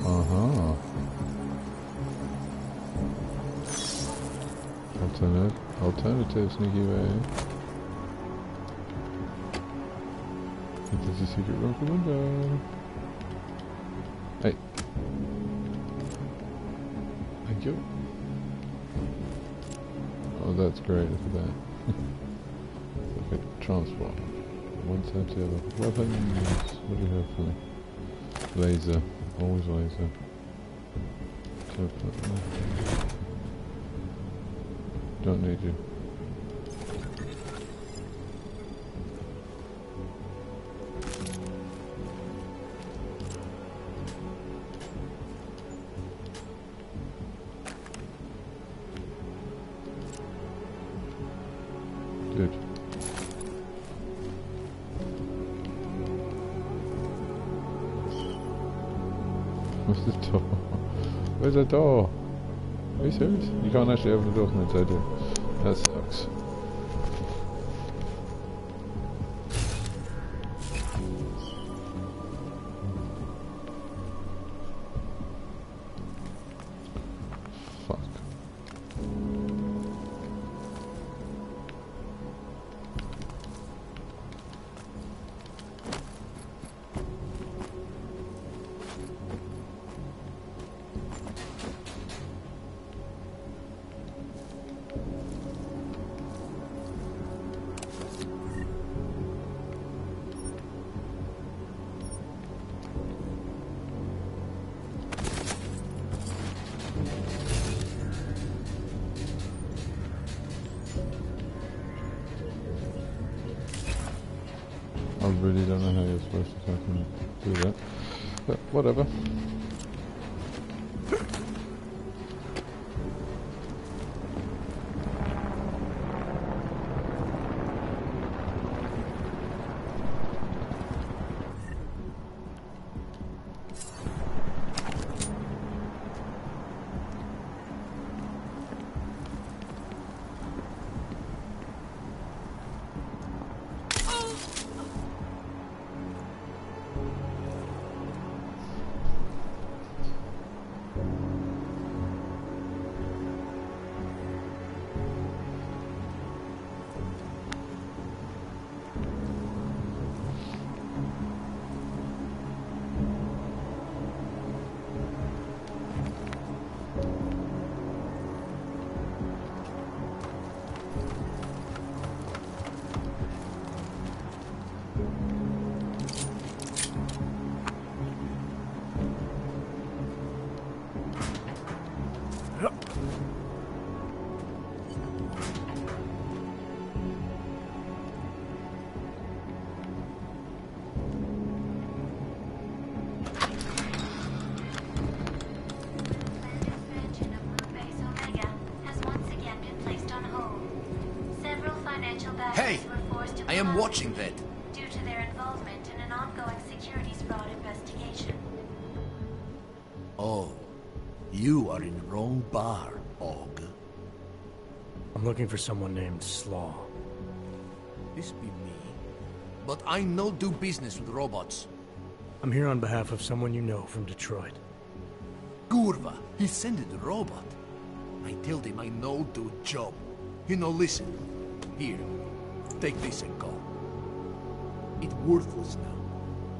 Uh-huh. Alternative sneaky way. There's a secret room for window. Hey. Thank you. Oh, that's great, look at that. Okay, transport. One side to the other. Weapons. What do you have for me? Laser. Always laser. Don't need you. Good. Where's the door? Where's the door? Are you serious? You can't actually open the door from inside here. That sucks. Fuck. I really don't know how you're supposed to fucking do that, but whatever. Confidential batteries Hey! were forced to I am provide watching that. due to their involvement in an ongoing securities fraud investigation. Oh, you are in the wrong bar, Og. I'm looking for someone named Slaw. This be me. But I no do business with robots. I'm here on behalf of someone you know from Detroit. Kurva, he sent the robot. I told him I no do job. You know, listen. Here, take this and go. It worthless now.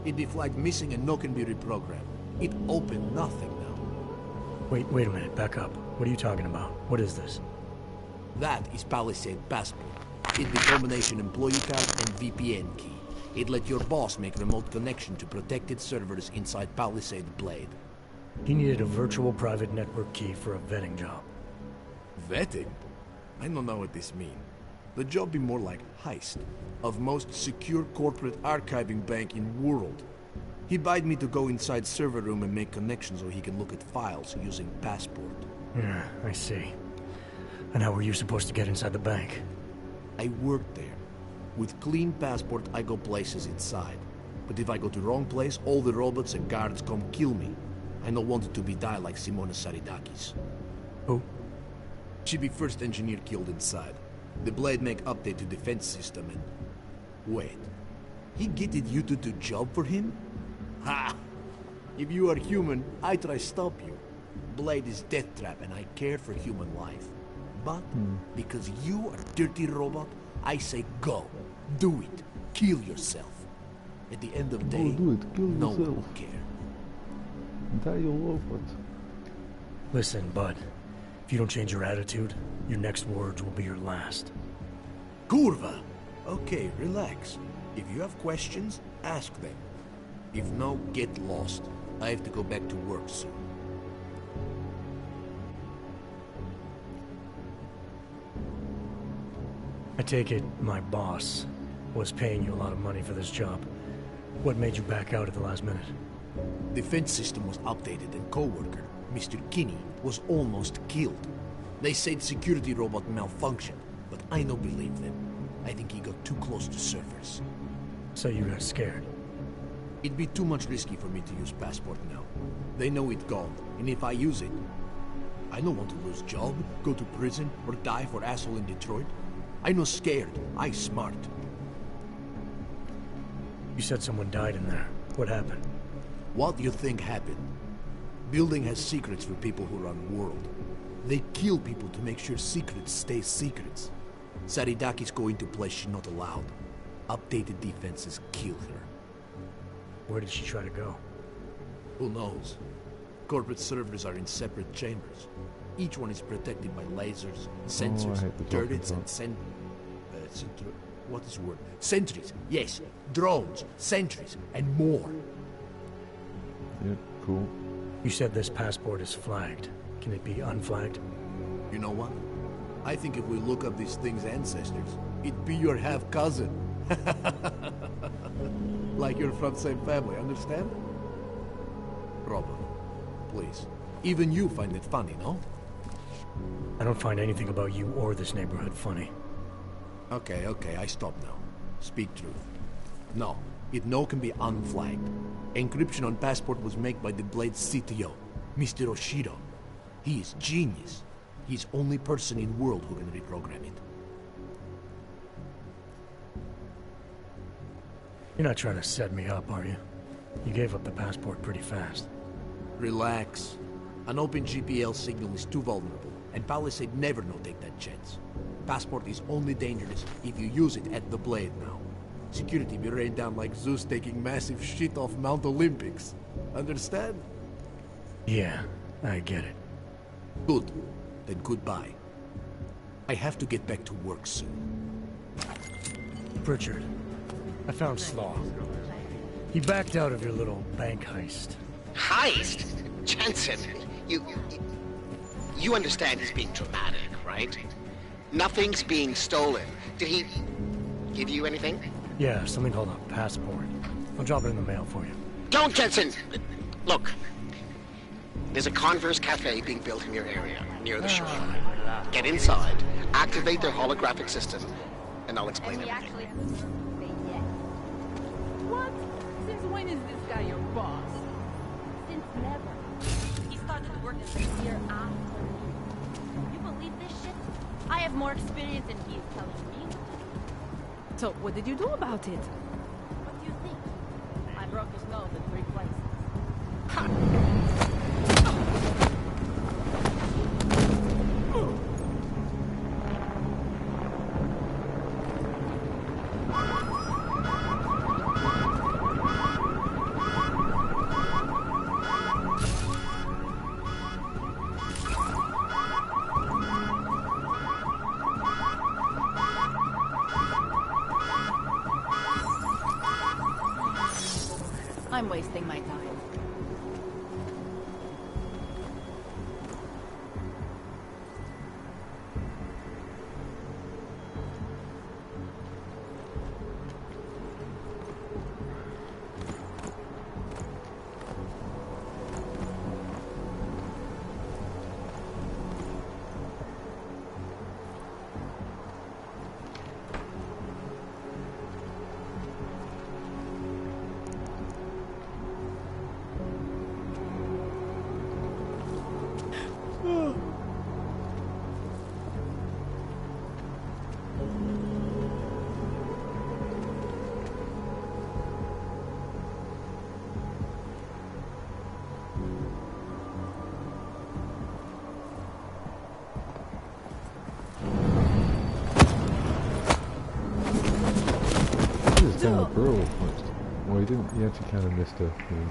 It be flagged missing and no can be reprogrammed. It open nothing now. Wait a minute, back up. What are you talking about? What is this? That is Palisade Passport. It be combination employee card and VPN key. It let your boss make remote connection to protected servers inside Palisade Blade. He needed a virtual private network key for a vetting job. Vetting? I don't know what this mean. The job be more like heist of most secure corporate archiving bank in world. He bade me to go inside server room and make connections so he can look at files using Passport. Yeah, I see. And how were you supposed to get inside the bank? I worked there. With clean Passport, I go places inside. But if I go to wrong place, all the robots and guards come kill me. I don't want it to be die like Simona Saridakis. Who? She be first engineer killed inside. The Blade make update to defense system and... Wait. He getted you to do job for him? Ha! If you are human, I try stop you. Blade is death trap and I care for human life. But, because you are dirty robot, I say go. Do it. Kill yourself. At the end of the day, do it. Kill no yourself. one will care. Die your robot. Listen, bud. If you don't change your attitude, your next words will be your last. Kurva! Okay, relax. If you have questions, ask them. If no, get lost. I have to go back to work soon. I take it my boss was paying you a lot of money for this job. What made you back out at the last minute? Defense system was updated and co-worker, Mr. Kinney, was almost killed. They said security robot malfunctioned, but I no believe them. I think he got too close to servers. So you got scared? It'd be too much risky for me to use Passport now. They know it gone, and if I use it, I don't want to lose job, go to prison, or die for asshole in Detroit. I no scared. I smart. You said someone died in there. What happened? What do you think happened? Building has secrets for people who run world. They kill people to make sure secrets stay secrets. Saridaki's going to place she not allowed. Updated defenses kill her. Where did she try to go? Who knows? Corporate servers are in separate chambers. Each one is protected by lasers, sensors, turrets, and what is the word? Sentries, yes. Drones, sentries, and more. Yep, cool. You said this passport is flagged. Can it be unflagged? You know what? I think if we look up this thing's ancestors, it'd be your half-cousin. Like you're from the same family, understand? Robert, please. Even you find it funny, no? I don't find anything about you or this neighborhood funny. Okay, I stop now. Speak truth. No, it no can be unflagged. Encryption on Passport was made by the Blade's CTO, Mr. Oshido. He is genius. He's only person in world who can reprogram it. You're not trying to set me up, are you? You gave up the passport pretty fast. Relax. An open GPL signal is too vulnerable, and Palisade never no take that chance. Passport is only dangerous if you use it at the Blade now. Security be rained down like Zeus taking massive shit off Mount Olympics. Understand? Yeah, I get it. Good. Then goodbye. I have to get back to work soon. Pritchard, I found Slaw. He backed out of your little bank heist. Heist? Jensen, you understand he's being dramatic, right? Nothing's being stolen. Did he give you anything? Yeah, something called a passport. I'll drop it in the mail for you. Don't, Jensen! Look, there's a Converse cafe being built in your area, near the shore. Get inside, activate their holographic system, and I'll explain And he everything. actually has the nerve to say yes. What? Since when is this guy your boss? Since never. He started working a year after me. You believe this shit? I have more experience than he is telling me. So, what did you do about it? What do you think? I broke his nose in 3 places. I'm wasting my time. Kind of brutal. Well, he didn't. He actually kind of missed a thing.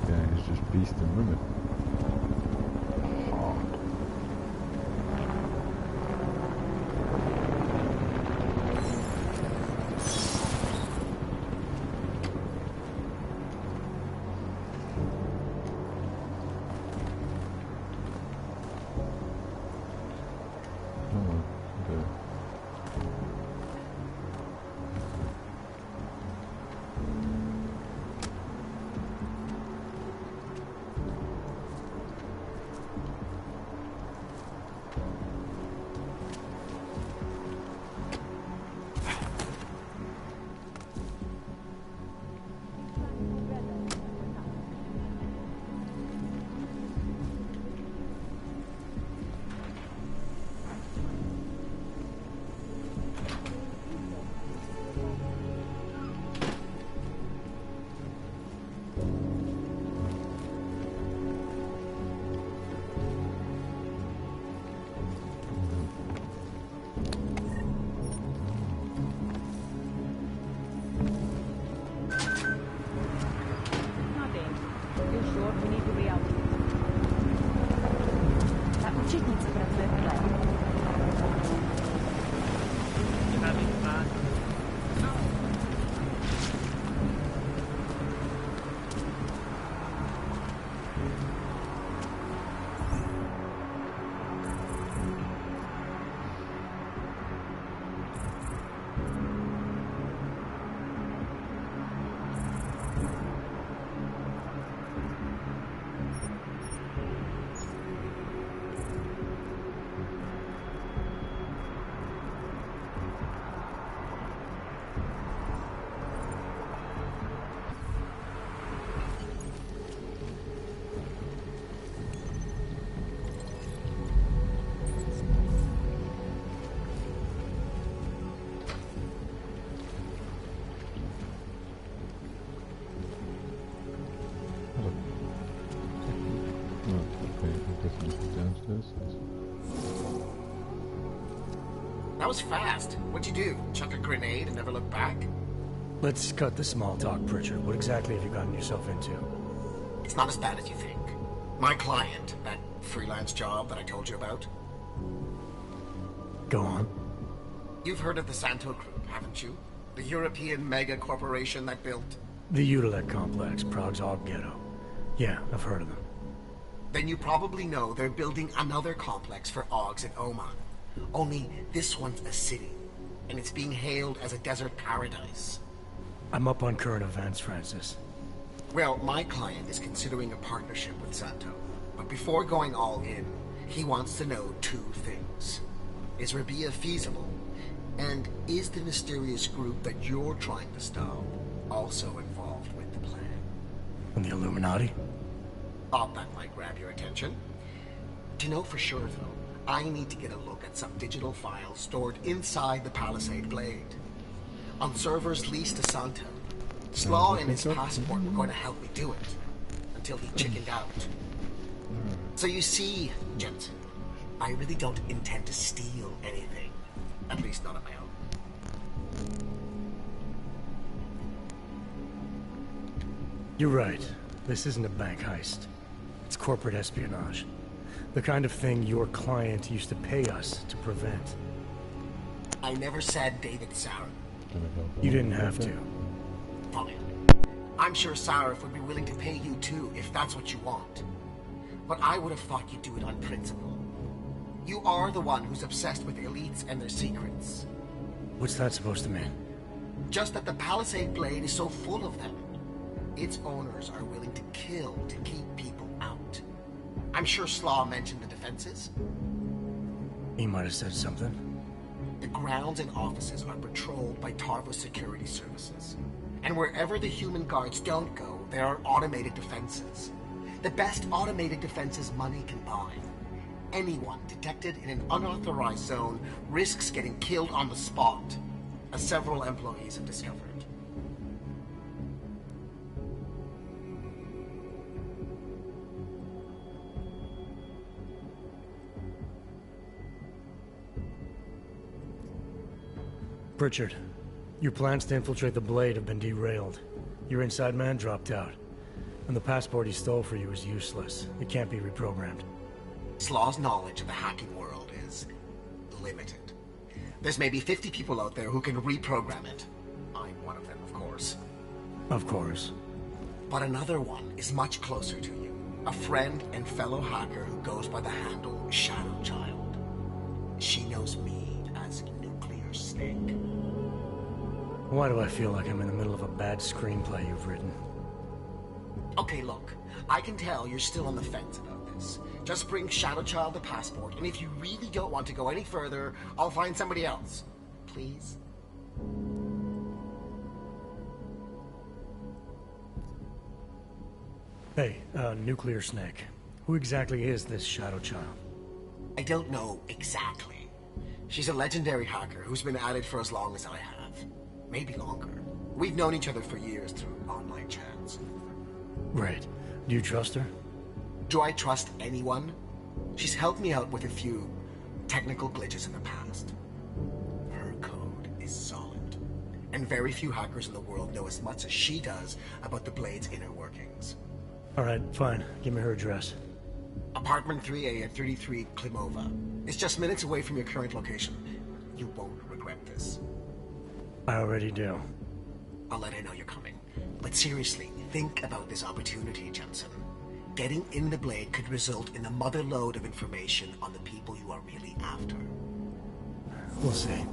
Yeah, he's just beasting women. That was fast. What'd you do? Chuck a grenade and never look back? Let's cut the small talk, Pritchard. What exactly have you gotten yourself into? It's not as bad as you think. My client, that freelance job that I told you about. Go on. You've heard of the Santo Group, haven't you? The European mega corporation that built... The Utilec complex, Prague's Og ghetto. Yeah, I've heard of them. Then you probably know they're building another complex for Ogs in Oman. Only this one's a city, and it's being hailed as a desert paradise. I'm up on current events, Francis. Well, my client is considering a partnership with Santo. But before going all in, he wants to know two things. Is Rabia feasible? And is the mysterious group that you're trying to stop also involved with the plan? And the Illuminati? Thought that might grab your attention. To know for sure, though, I need to get a look at some digital files stored inside the Palisade Blade. On servers leased to Santa, Slaw and his passport were going to help me do it, until he chickened out. So you see, Jensen, I really don't intend to steal anything. At least not on my own. You're right. This isn't a bank heist. It's corporate espionage. The kind of thing your client used to pay us to prevent. I never said David Sarif. You didn't have to. Fine. I'm sure Sarif would be willing to pay you too, if that's what you want. But I would have thought you'd do it on principle. You are the one who's obsessed with elites and their secrets. What's that supposed to mean? Just that the Palisade Blade is so full of them. Its owners are willing to kill to keep people out. I'm sure Slaw mentioned the defenses. He might have said something. The grounds and offices are patrolled by Tarva's security services. And wherever the human guards don't go, there are automated defenses. The best automated defenses money can buy. Anyone detected in an unauthorized zone risks getting killed on the spot, as several employees have discovered. Pritchard, your plans to infiltrate the Blade have been derailed. Your inside man dropped out. And the passport he stole for you is useless. It can't be reprogrammed. Slaw's knowledge of the hacking world is limited. There's maybe 50 people out there who can reprogram it. I'm one of them, of course. Of course. But another one is much closer to you. A friend and fellow hacker who goes by the handle Shadow Child. She knows me as Nuclear Snake. Why do I feel like I'm in the middle of a bad screenplay you've written? Okay, look. I can tell you're still on the fence about this. Just bring Shadow Child the passport, and if you really don't want to go any further, I'll find somebody else. Please? Hey, Nuclear Snake. Who exactly is this Shadow Child? I don't know exactly. She's a legendary hacker who's been at it for as long as I have. Maybe longer. We've known each other for years through online chats. Right. Do you trust her? Do I trust anyone? She's helped me out with a few technical glitches in the past. Her code is solid. And very few hackers in the world know as much as she does about the Blade's inner workings. Alright, fine. Give me her address. Apartment 3A at 33 Klimova. It's just minutes away from your current location. You won't regret this. I already do. I'll let her know you're coming. But seriously, think about this opportunity, Jensen. Getting in the Blade could result in a motherlode of information on the people you are really after. We'll see.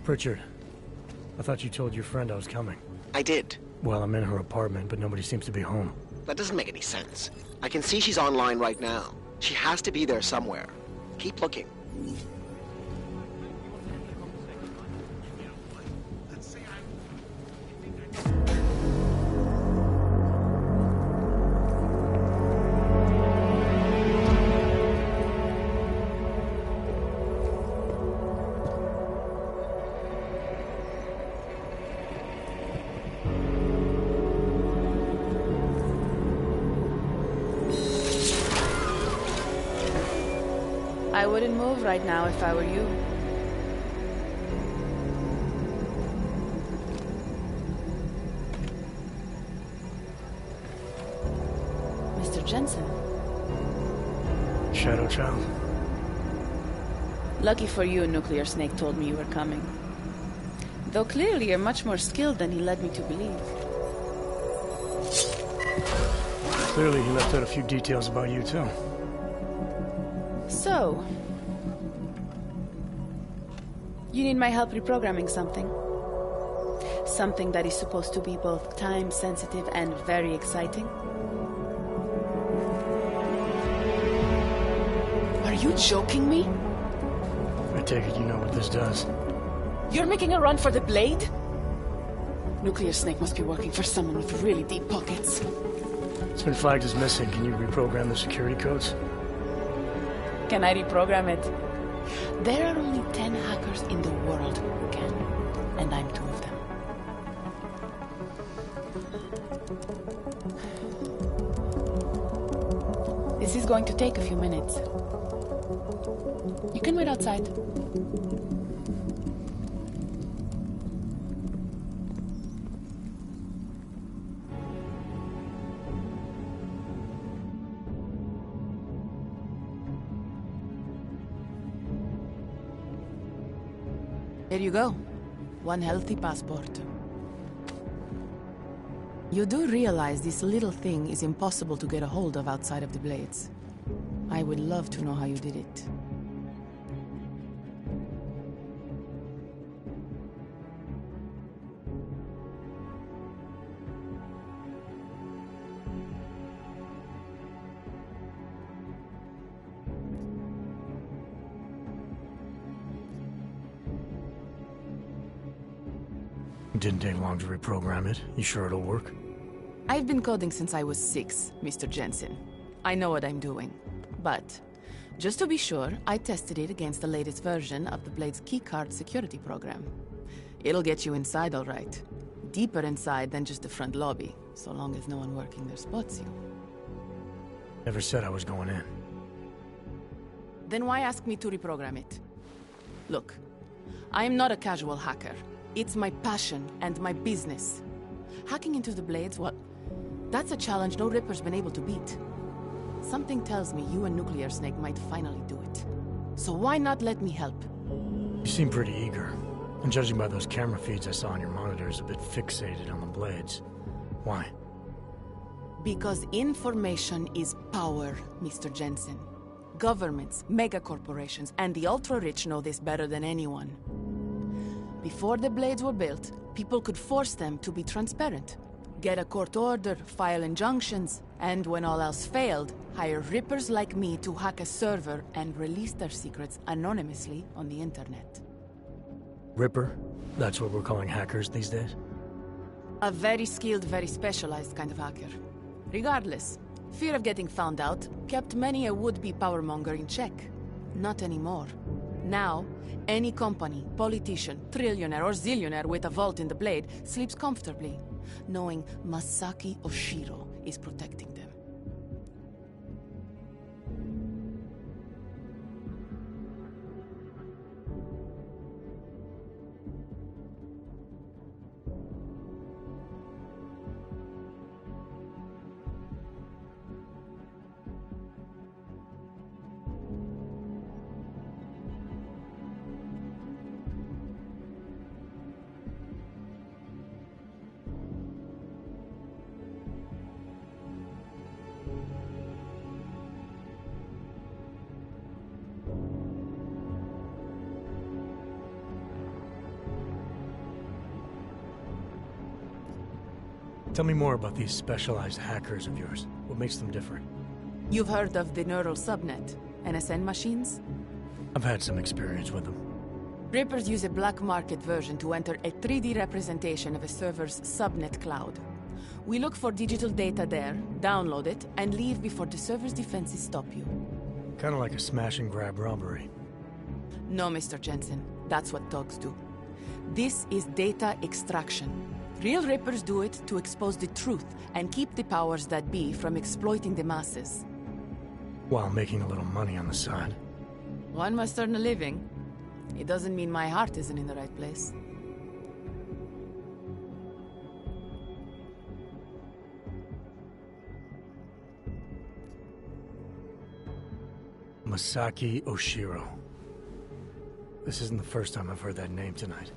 Pritchard, I thought you told your friend I was coming. I did. Well, I'm in her apartment, but nobody seems to be home. That doesn't make any sense. I can see she's online right now. She has to be there somewhere. Keep looking. I wouldn't move right now if I were you. Mr. Jensen. Shadow Child? Lucky for you, Nuclear Snake told me you were coming. Though clearly you're much more skilled than he led me to believe. Clearly he left out a few details about you, too. So... you need my help reprogramming something. Something that is supposed to be both time-sensitive and very exciting. Are you joking me? I take it you know what this does. You're making a run for the blade? Nuclear Snake must be working for someone with really deep pockets. It's been flagged as missing. Can you reprogram the security codes? Can I reprogram it? There are only 10 hackers in the world who can, and I'm 2 of them. This is going to take a few minutes. You can wait outside. There you go. 1 healthy passport. You do realize this little thing is impossible to get a hold of outside of the Blades. I would love to know how you did it. It didn't take long to reprogram it. You sure it'll work? I've been coding since I was 6, Mr. Jensen. I know what I'm doing. But, just to be sure, I tested it against the latest version of the Blade's keycard security program. It'll get you inside all right. Deeper inside than just the front lobby, so long as no one working there spots you. Never said I was going in. Then why ask me to reprogram it? Look, I am not a casual hacker. It's my passion and my business. Hacking into the Blades, well, that's a challenge no Ripper's been able to beat. Something tells me you and Nuclear Snake might finally do it. So why not let me help? You seem pretty eager. And judging by those camera feeds I saw on your monitors, a bit fixated on the Blades. Why? Because information is power, Mr. Jensen. Governments, megacorporations, and the ultra-rich know this better than anyone. Before the Blades were built, people could force them to be transparent. Get a court order, file injunctions, and when all else failed, hire Rippers like me to hack a server and release their secrets anonymously on the internet. Ripper? That's what we're calling hackers these days? A very skilled, very specialized kind of hacker. Regardless, fear of getting found out kept many a would-be powermonger in check. Not anymore. Now, any company, politician, trillionaire or zillionaire with a vault in the Blade sleeps comfortably, knowing Masaki Oshiro is protecting them. Tell me more about these specialized hackers of yours. What makes them different? You've heard of the neural subnet, NSN machines? I've had some experience with them. Rippers use a black market version to enter a 3D representation of a server's subnet cloud. We look for digital data there, download it, and leave before the server's defenses stop you. Kinda like a smash and grab robbery. No, Mr. Jensen. That's what dogs do. This is data extraction. Real Rippers do it to expose the truth and keep the powers that be from exploiting the masses. While making a little money on the side. One must earn a living. It doesn't mean my heart isn't in the right place. Masaki Oshiro. This isn't the first time I've heard that name tonight.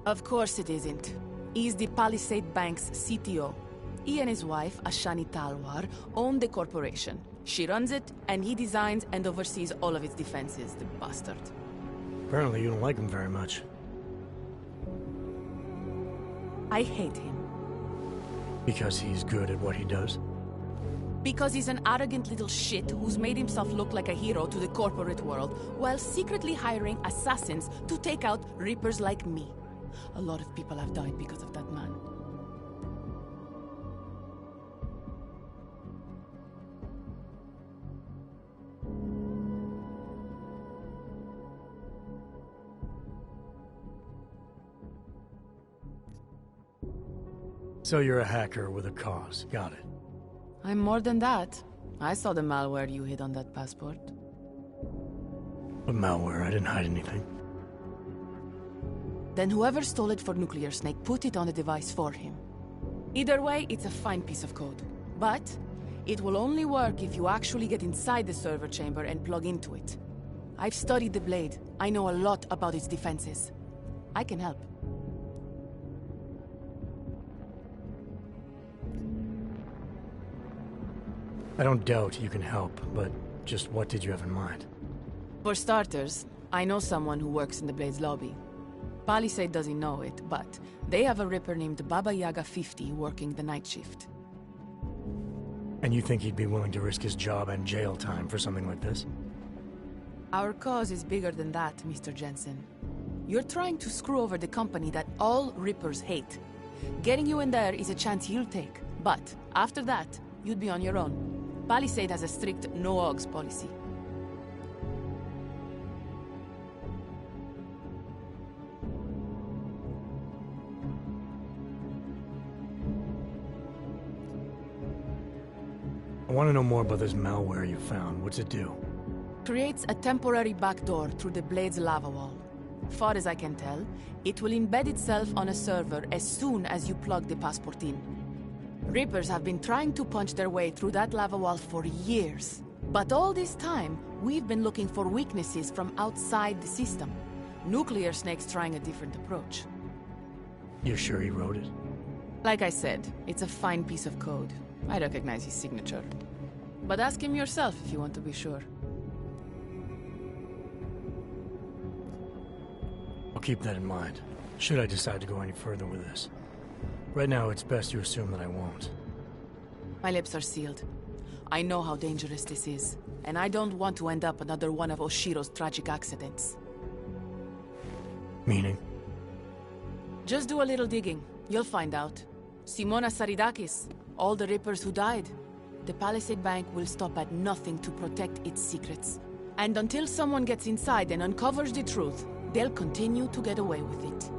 Of course it isn't. He's the Palisade Bank's CTO. He and his wife, Ashani Talwar, own the corporation. She runs it, and he designs and oversees all of its defenses, the bastard. Apparently you don't like him very much. I hate him. Because he's good at what he does? Because he's an arrogant little shit who's made himself look like a hero to the corporate world, while secretly hiring assassins to take out Reapers like me. A lot of people have died because of that man. So you're a hacker with a cause. Got it. I'm more than that. I saw the malware you hid on that passport. What malware? I didn't hide anything. Then whoever stole it for Nuclear Snake put it on the device for him. Either way, it's a fine piece of code. But it will only work if you actually get inside the server chamber and plug into it. I've studied the Blade. I know a lot about its defenses. I can help. I don't doubt you can help, but just what did you have in mind? For starters, I know someone who works in the Blade's lobby. Palisade doesn't know it, but they have a Ripper named Baba Yaga 50 working the night shift. And you think he'd be willing to risk his job and jail time for something like this? Our cause is bigger than that, Mr. Jensen. You're trying to screw over the company that all Rippers hate. Getting you in there is a chance he'll take, but after that, you'd be on your own. Palisade has a strict no-OGs policy. I want to know more about this malware you found. What's it do? Creates a temporary backdoor through the Blade's lava wall. Far as I can tell, it will embed itself on a server as soon as you plug the passport in. Reapers have been trying to punch their way through that lava wall for years. But all this time, we've been looking for weaknesses from outside the system. Nuclear Snake's trying a different approach. You're sure he wrote it? Like I said, it's a fine piece of code. I recognize his signature. But ask him yourself if you want to be sure. I'll keep that in mind, should I decide to go any further with this. Right now, it's best you assume that I won't. My lips are sealed. I know how dangerous this is, and I don't want to end up another one of Oshiro's tragic accidents. Meaning? Just do a little digging. You'll find out. Simona Saridakis, all the Rippers who died. The Palisade Bank will stop at nothing to protect its secrets. And until someone gets inside and uncovers the truth, they'll continue to get away with it.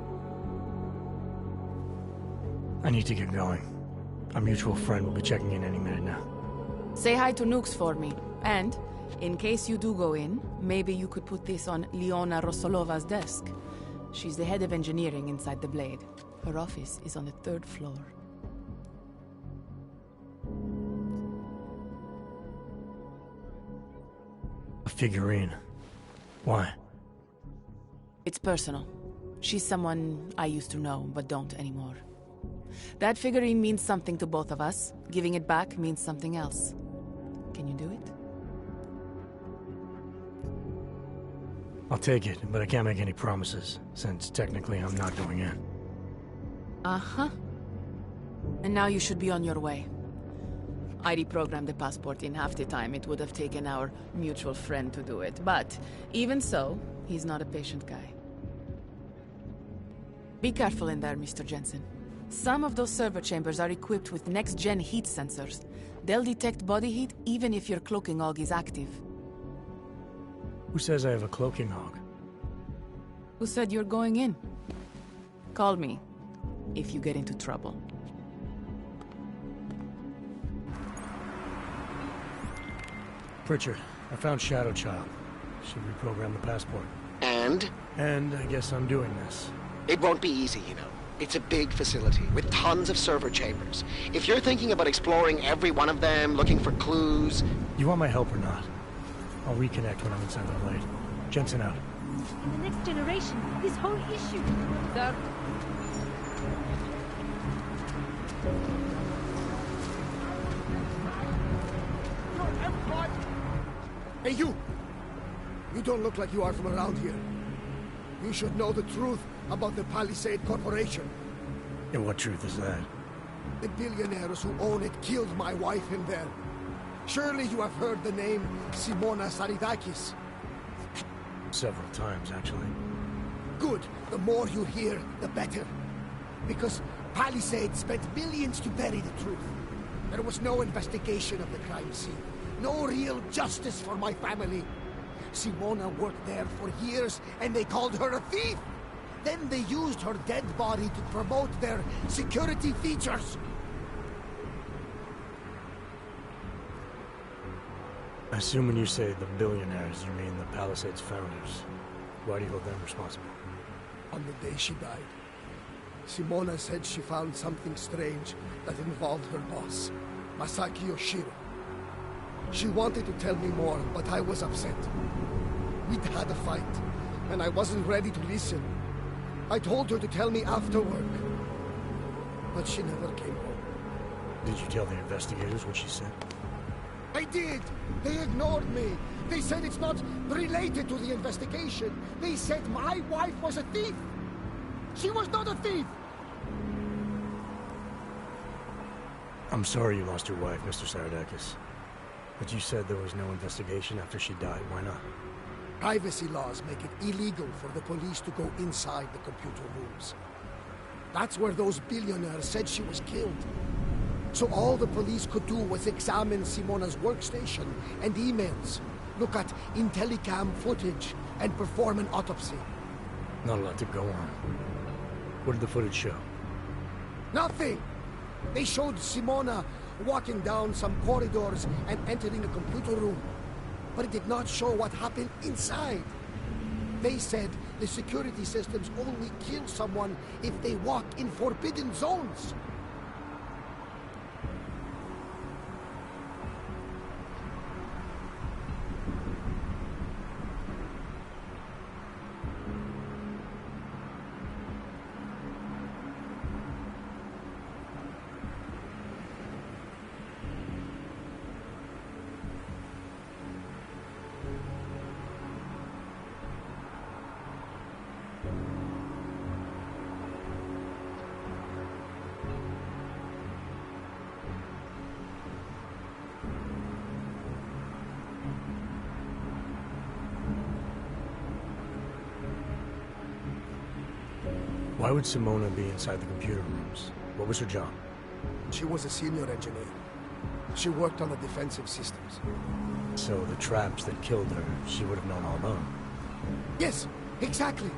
I need to get going. Our mutual friend will be checking in any minute now. Say hi to Nukes for me. And, in case you do go in, maybe you could put this on Leona Rosolova's desk. She's the head of engineering inside the Blade. Her office is on the 3rd floor. A figurine. Why? It's personal. She's someone I used to know, but don't anymore. That figurine means something to both of us. Giving it back means something else. Can you do it? I'll take it, but I can't make any promises, since technically I'm not going in. Uh-huh. And now you should be on your way. I reprogrammed the passport in half the time it would have taken our mutual friend to do it, but even so, he's not a patient guy. Be careful in there, Mr. Jensen. Some of those server chambers are equipped with next-gen heat sensors. They'll detect body heat even if your cloaking AUG is active. Who says I have a cloaking AUG? Who said you're going in? Call me if you get into trouble. Pritchard, I found Shadow Child. Should reprogram the passport. And? And I guess I'm doing this. It won't be easy, you know. It's a big facility with tons of server chambers. If you're thinking about exploring every one of them, looking for clues... You want my help or not? I'll reconnect when I'm inside the blade. Jensen out. In the next generation, this whole issue... Sir? Hey, you! You don't look like you are from around here. You should know the truth about the Palisade Corporation. And what truth is that? The billionaires who own it killed my wife in there. Surely you have heard the name Simona Saridakis. Several times, actually. Good. The more you hear, the better. Because Palisade spent millions to bury the truth. There was no investigation of the crime scene. No real justice for my family. Simona worked there for years, and they called her a thief! Then they used her dead body to promote their security features! I assume when you say the billionaires, you mean the Palisade's founders. Why do you hold them responsible? On the day she died, Simona said she found something strange that involved her boss, Masaki Yoshiro. She wanted to tell me more, but I was upset. We'd had a fight, and I wasn't ready to listen. I told her to tell me after work, but she never came home. Did you tell the investigators what she said? I did! They ignored me! They said it's not related to the investigation! They said my wife was a thief! She was not a thief! I'm sorry you lost your wife, Mr. Saridakis. But you said there was no investigation after she died. Why not? Privacy laws make it illegal for the police to go inside the computer rooms. That's where those billionaires said she was killed. So all the police could do was examine Simona's workstation and emails, look at Intellicam footage, and perform an autopsy. Not a lot to go on. What did the footage show? Nothing! They showed Simona walking down some corridors and entering a computer room. But it did not show what happened inside. They said the security systems only kill someone if they walk in forbidden zones. Why would Simona be inside the computer rooms? What was her job? She was a senior engineer. She worked on the defensive systems. So the traps that killed her, she would have known all along. Yes, exactly.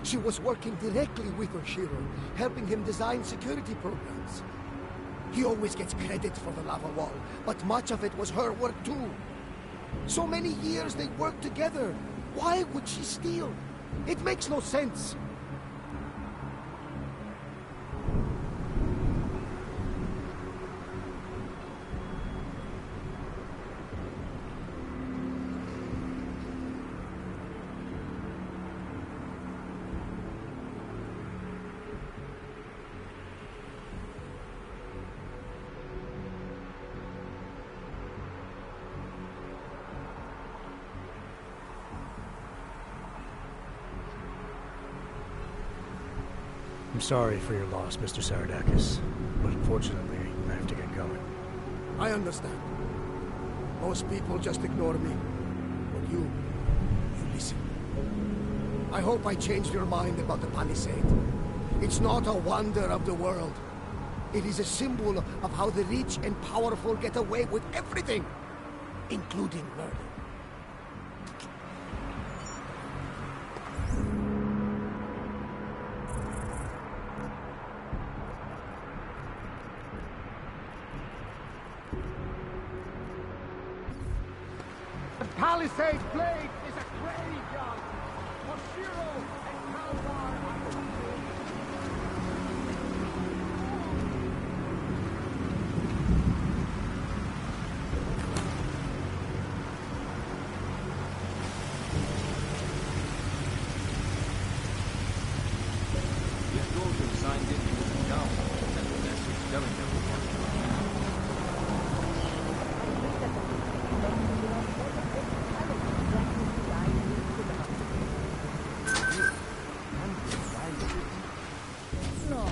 She was working directly with Yoshiro, helping him design security programs. He always gets credit for the lava wall, but much of it was her work too. So many years they worked together. Why would she steal? It makes no sense. I'm sorry for your loss, Mr. Saridakis, but unfortunately, I have to get going. I understand. Most people just ignore me. But you listen. I hope I changed your mind about the Palisade. It's not a wonder of the world. It is a symbol of how the rich and powerful get away with everything, including murder. The Palisade Blade is a No.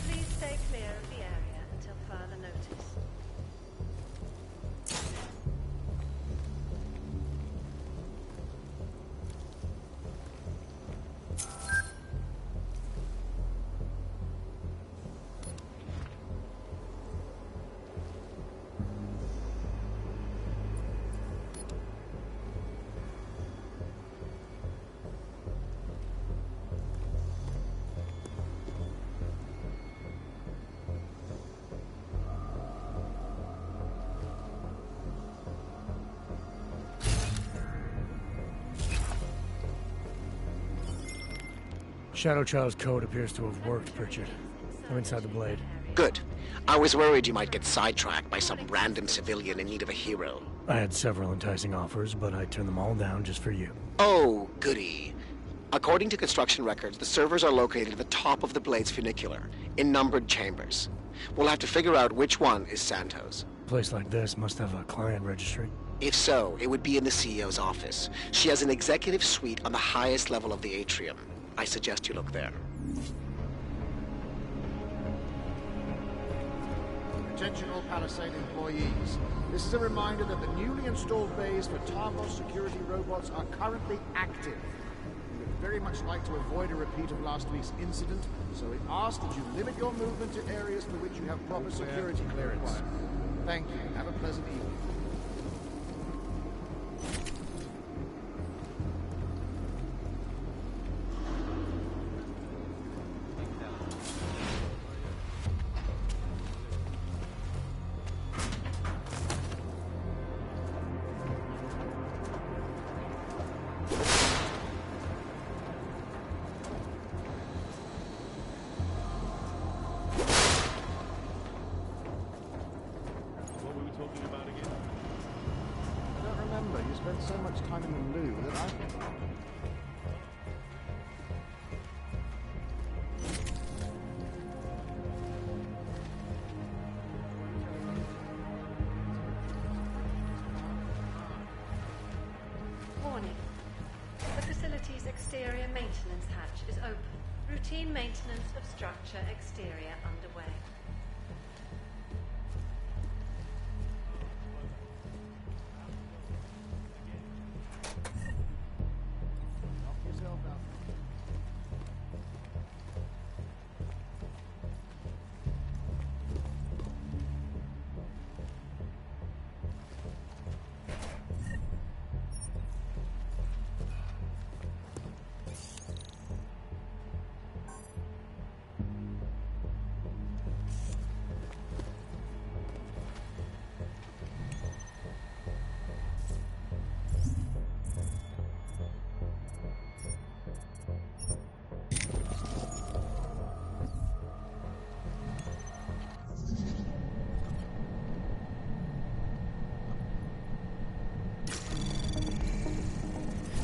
Please stay clear of the area until further notice. Shadow Child's code appears to have worked, Pritchard. I'm inside the Blade. Good. I was worried you might get sidetracked by some random civilian in need of a hero. I had several enticing offers, but I turned them all down just for you. Oh, goody. According to construction records, the servers are located at the top of the Blade's funicular, in numbered chambers. We'll have to figure out which one is Santos. A place like this must have a client registry. If so, it would be in the CEO's office. She has an executive suite on the highest level of the atrium. I suggest you look there. Attention all Palisade employees. This is a reminder that the newly installed bays for Targos security robots are currently active. We would very much like to avoid a repeat of last week's incident, so we ask that you limit your movement to areas for which you have proper security clearance. Thank you, and have a pleasant evening. Spent so much time in the loo that I... Warning. The facility's exterior maintenance hatch is open. Routine maintenance of structure exterior underway.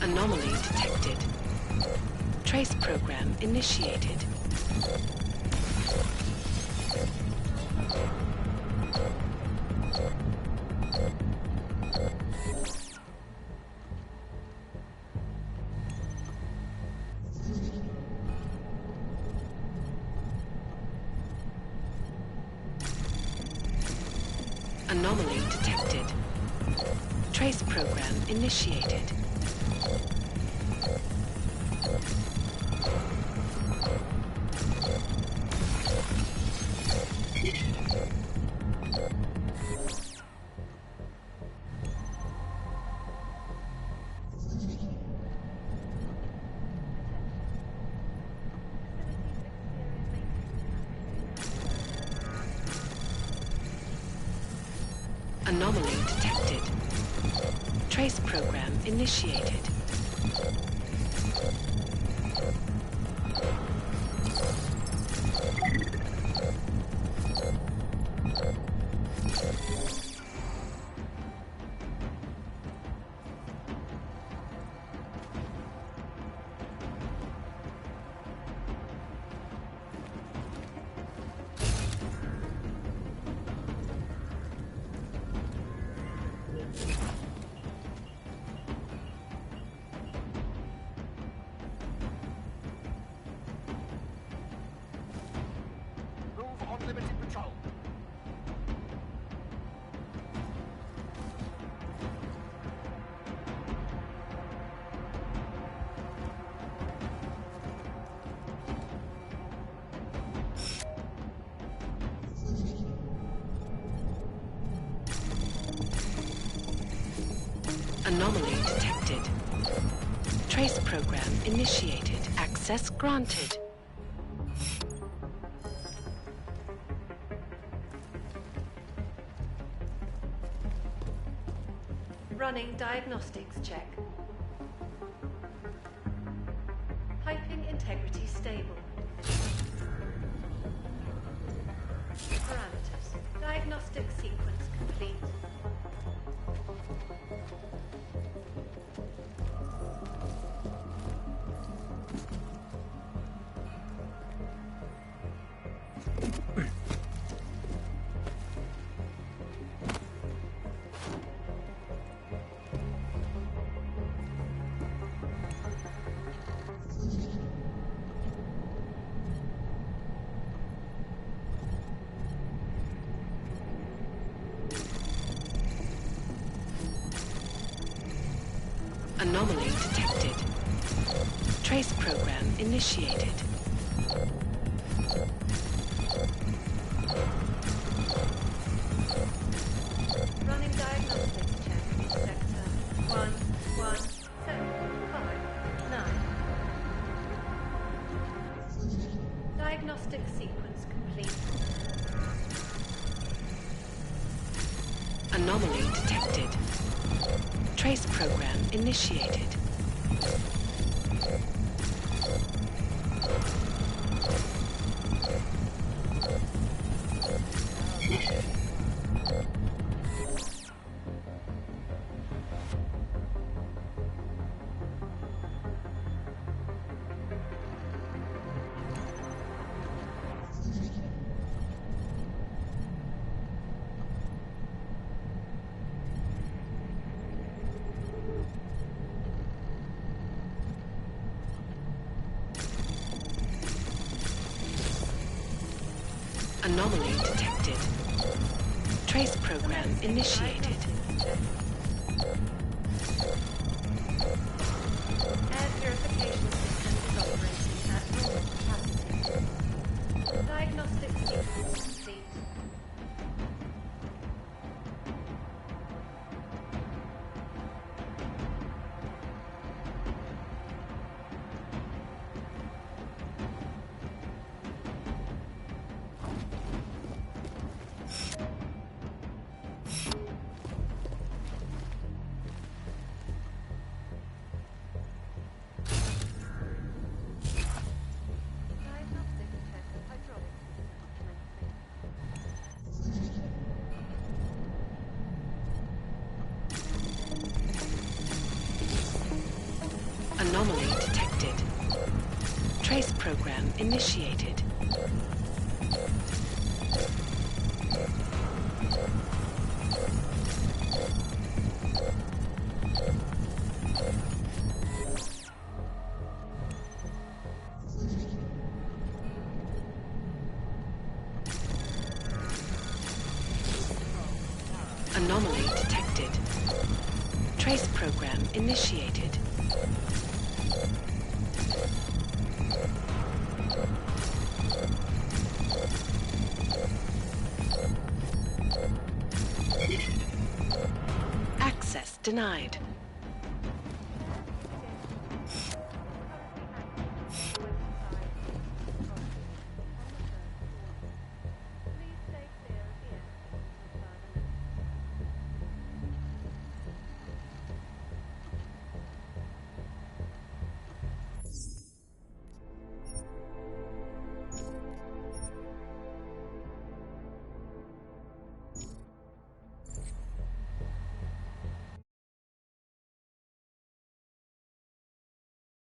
Anomaly detected. Trace program initiated. Anomaly detected. Trace program initiated. Anomaly detected. Trace program initiated. Move on limited patrol. Anomaly detected. Trace program initiated. Access granted. Running diagnostics check. Piping integrity stable. Parameters. Diagnostic sequence complete. Anomaly detected. Trace program initiated. Running diagnostics check. Sector 117559. Diagnostic sequence complete. Anomaly detected. Trace program initiated. Anomaly detected. Trace program initiated. Air purification system is operating at normal capacity. Diagnostic sequence complete. Diagnostic check of hydraulic system commencing. Anomaly detected. Trace program initiated. Anomaly detected. Trace program initiated. Access denied.